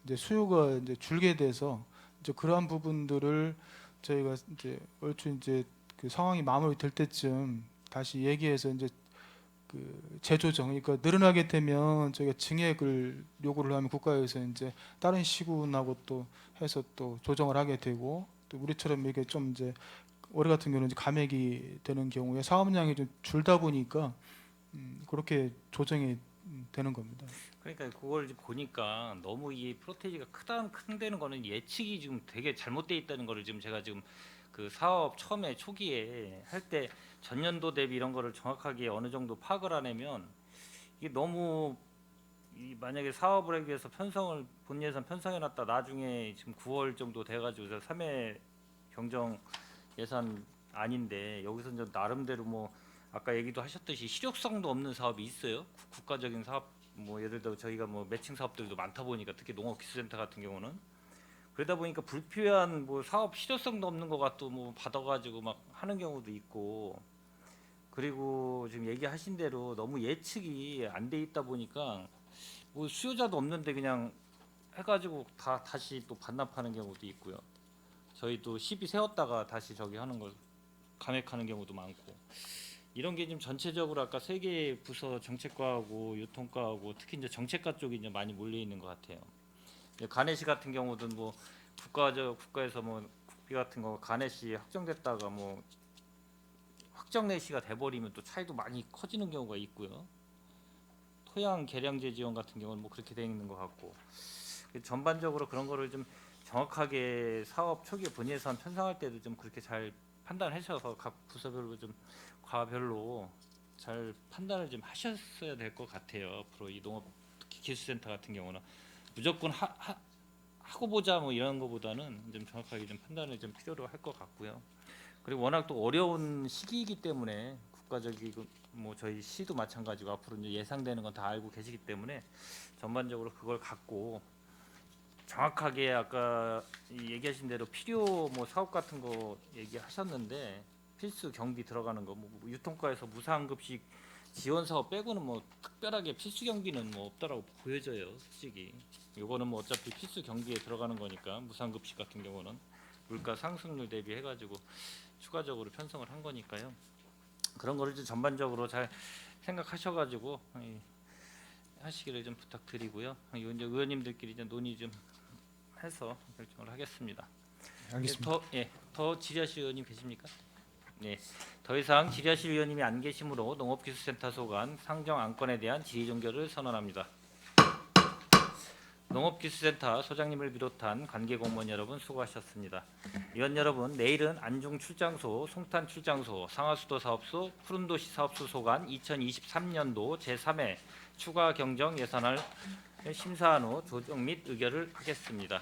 이제 수요가 이제 줄게 돼서 이제 그러한 부분들을 저희가 이제 얼추 이제 그 상황이 마무리될 때쯤 다시 얘기해서 이제 그 재조정, 그러니까 늘어나게 되면 저희가 증액을 요구를 하면 국가에서 이제 다른 시군하고 또 해서 또 조정을 하게 되고 또 우리처럼 이게 좀 이제 올해 같은 경우는 이제 감액이 되는 경우에 사업량이 좀 줄다 보니까 그렇게 조정이 되는 겁니다. 그러니까 그걸 이제 보니까 너무 이 프로테이지가 큰다는 거는 예측이 지금 되게 잘못돼 있다는 거를 지금 제가 지금 그 사업 처음에 초기에 할 때 전년도 대비 이런 거를 정확하게 어느 정도 파악을 안 하면 이게 너무 만약에 사업을 하기 위해서 편성을 본 예산 편성해놨다 나중에 지금 9월 정도 돼가지고 3회 경정 예산 아닌데 여기서 이제 나름대로 뭐 아까 얘기도 하셨듯이 실효성도 없는 사업이 있어요. 국가적인 사업 뭐 예를 들어 저희가 뭐 매칭 사업들도 많다 보니까 특히 농업기술센터 같은 경우는 그러다 보니까 불필요한 뭐 사업 실효성도 없는 것 같도 뭐 받아가지고 막 하는 경우도 있고 그리고 지금 얘기하신 대로 너무 예측이 안 돼 있다 보니까 뭐 수요자도 없는데 그냥 해가지고 다시 또 반납하는 경우도 있고요. 저희도 시비 세웠다가 다시 저기 하는 걸 감액하는 경우도 많고 이런 게 지금 전체적으로 아까 세 개의 부서 정책과하고 유통과하고 특히 이제 정책과 쪽이 이제 많이 몰려 있는 것 같아요. 가내시 같은 경우도 뭐 국가에서 뭐 국비 같은 거 가내시 확정됐다가 뭐 확정 내시가 돼버리면 또 차이도 많이 커지는 경우가 있고요. 토양 개량제 지원 같은 경우는 뭐 그렇게 되어 있는 것 같고 전반적으로 그런 거를 좀 정확하게 사업 초기에 본예산 편성할 때도 좀 그렇게 잘 판단하셔서 각 부서별로 좀 과별로 잘 판단을 좀 하셨어야 될 것 같아요. 앞으로 이 농업 특히 기술센터 같은 경우는 무조건 하고 보자 뭐 이런 거보다는 좀 정확하게 좀 판단을 좀 필요로 할 것 같고요. 그리고 워낙 또 어려운 시기이기 때문에 국가적이고 뭐 저희 시도 마찬가지고 앞으로 이제 예상되는 건 다 알고 계시기 때문에 전반적으로 그걸 갖고 정확하게 아까 얘기하신 대로 필요 뭐 사업 같은 거 얘기하셨는데 필수 경비 들어가는 거 뭐 유통과에서 무상급식 지원 사업 빼고는 뭐 특별하게 필수 경비는 뭐 없다라고 보여져요. 솔직히 요거는 뭐 어차피 필수 경비에 들어가는 거니까 무상급식 같은 경우는 물가 상승률 대비해 가지고 추가적으로 편성을 한 거니까요. 그런 거를 좀 전반적으로 잘 생각하셔가지고 하시기를 좀 부탁드리고요. 이제 의원님들끼리 이제 논의 좀 해서 결정을 하겠습니다. 알겠습니다. 더 질의하실 의원님 계십니까? 네. 더 이상 질의하실 의원님이 안 계시므로 농업기술센터 소관 상정 안건에 대한 질의 종결을 선언합니다. 농업기술센터 소장님을 비롯한 관계 공무원 여러분 수고하셨습니다. 위원 여러분, 내일은 안중 출장소, 송탄 출장소, 상하수도 사업소, 푸른도시 사업소 소관 2023년도 제3회 추가 경정 예산을 심사한 후 조정 및 의결을 하겠습니다.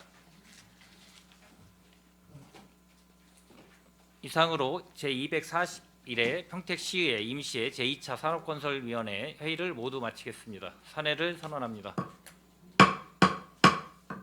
이상으로 제241회 평택시의회 임시회 제2차 산업건설위원회 회의를 모두 마치겠습니다. 산회를 선언합니다.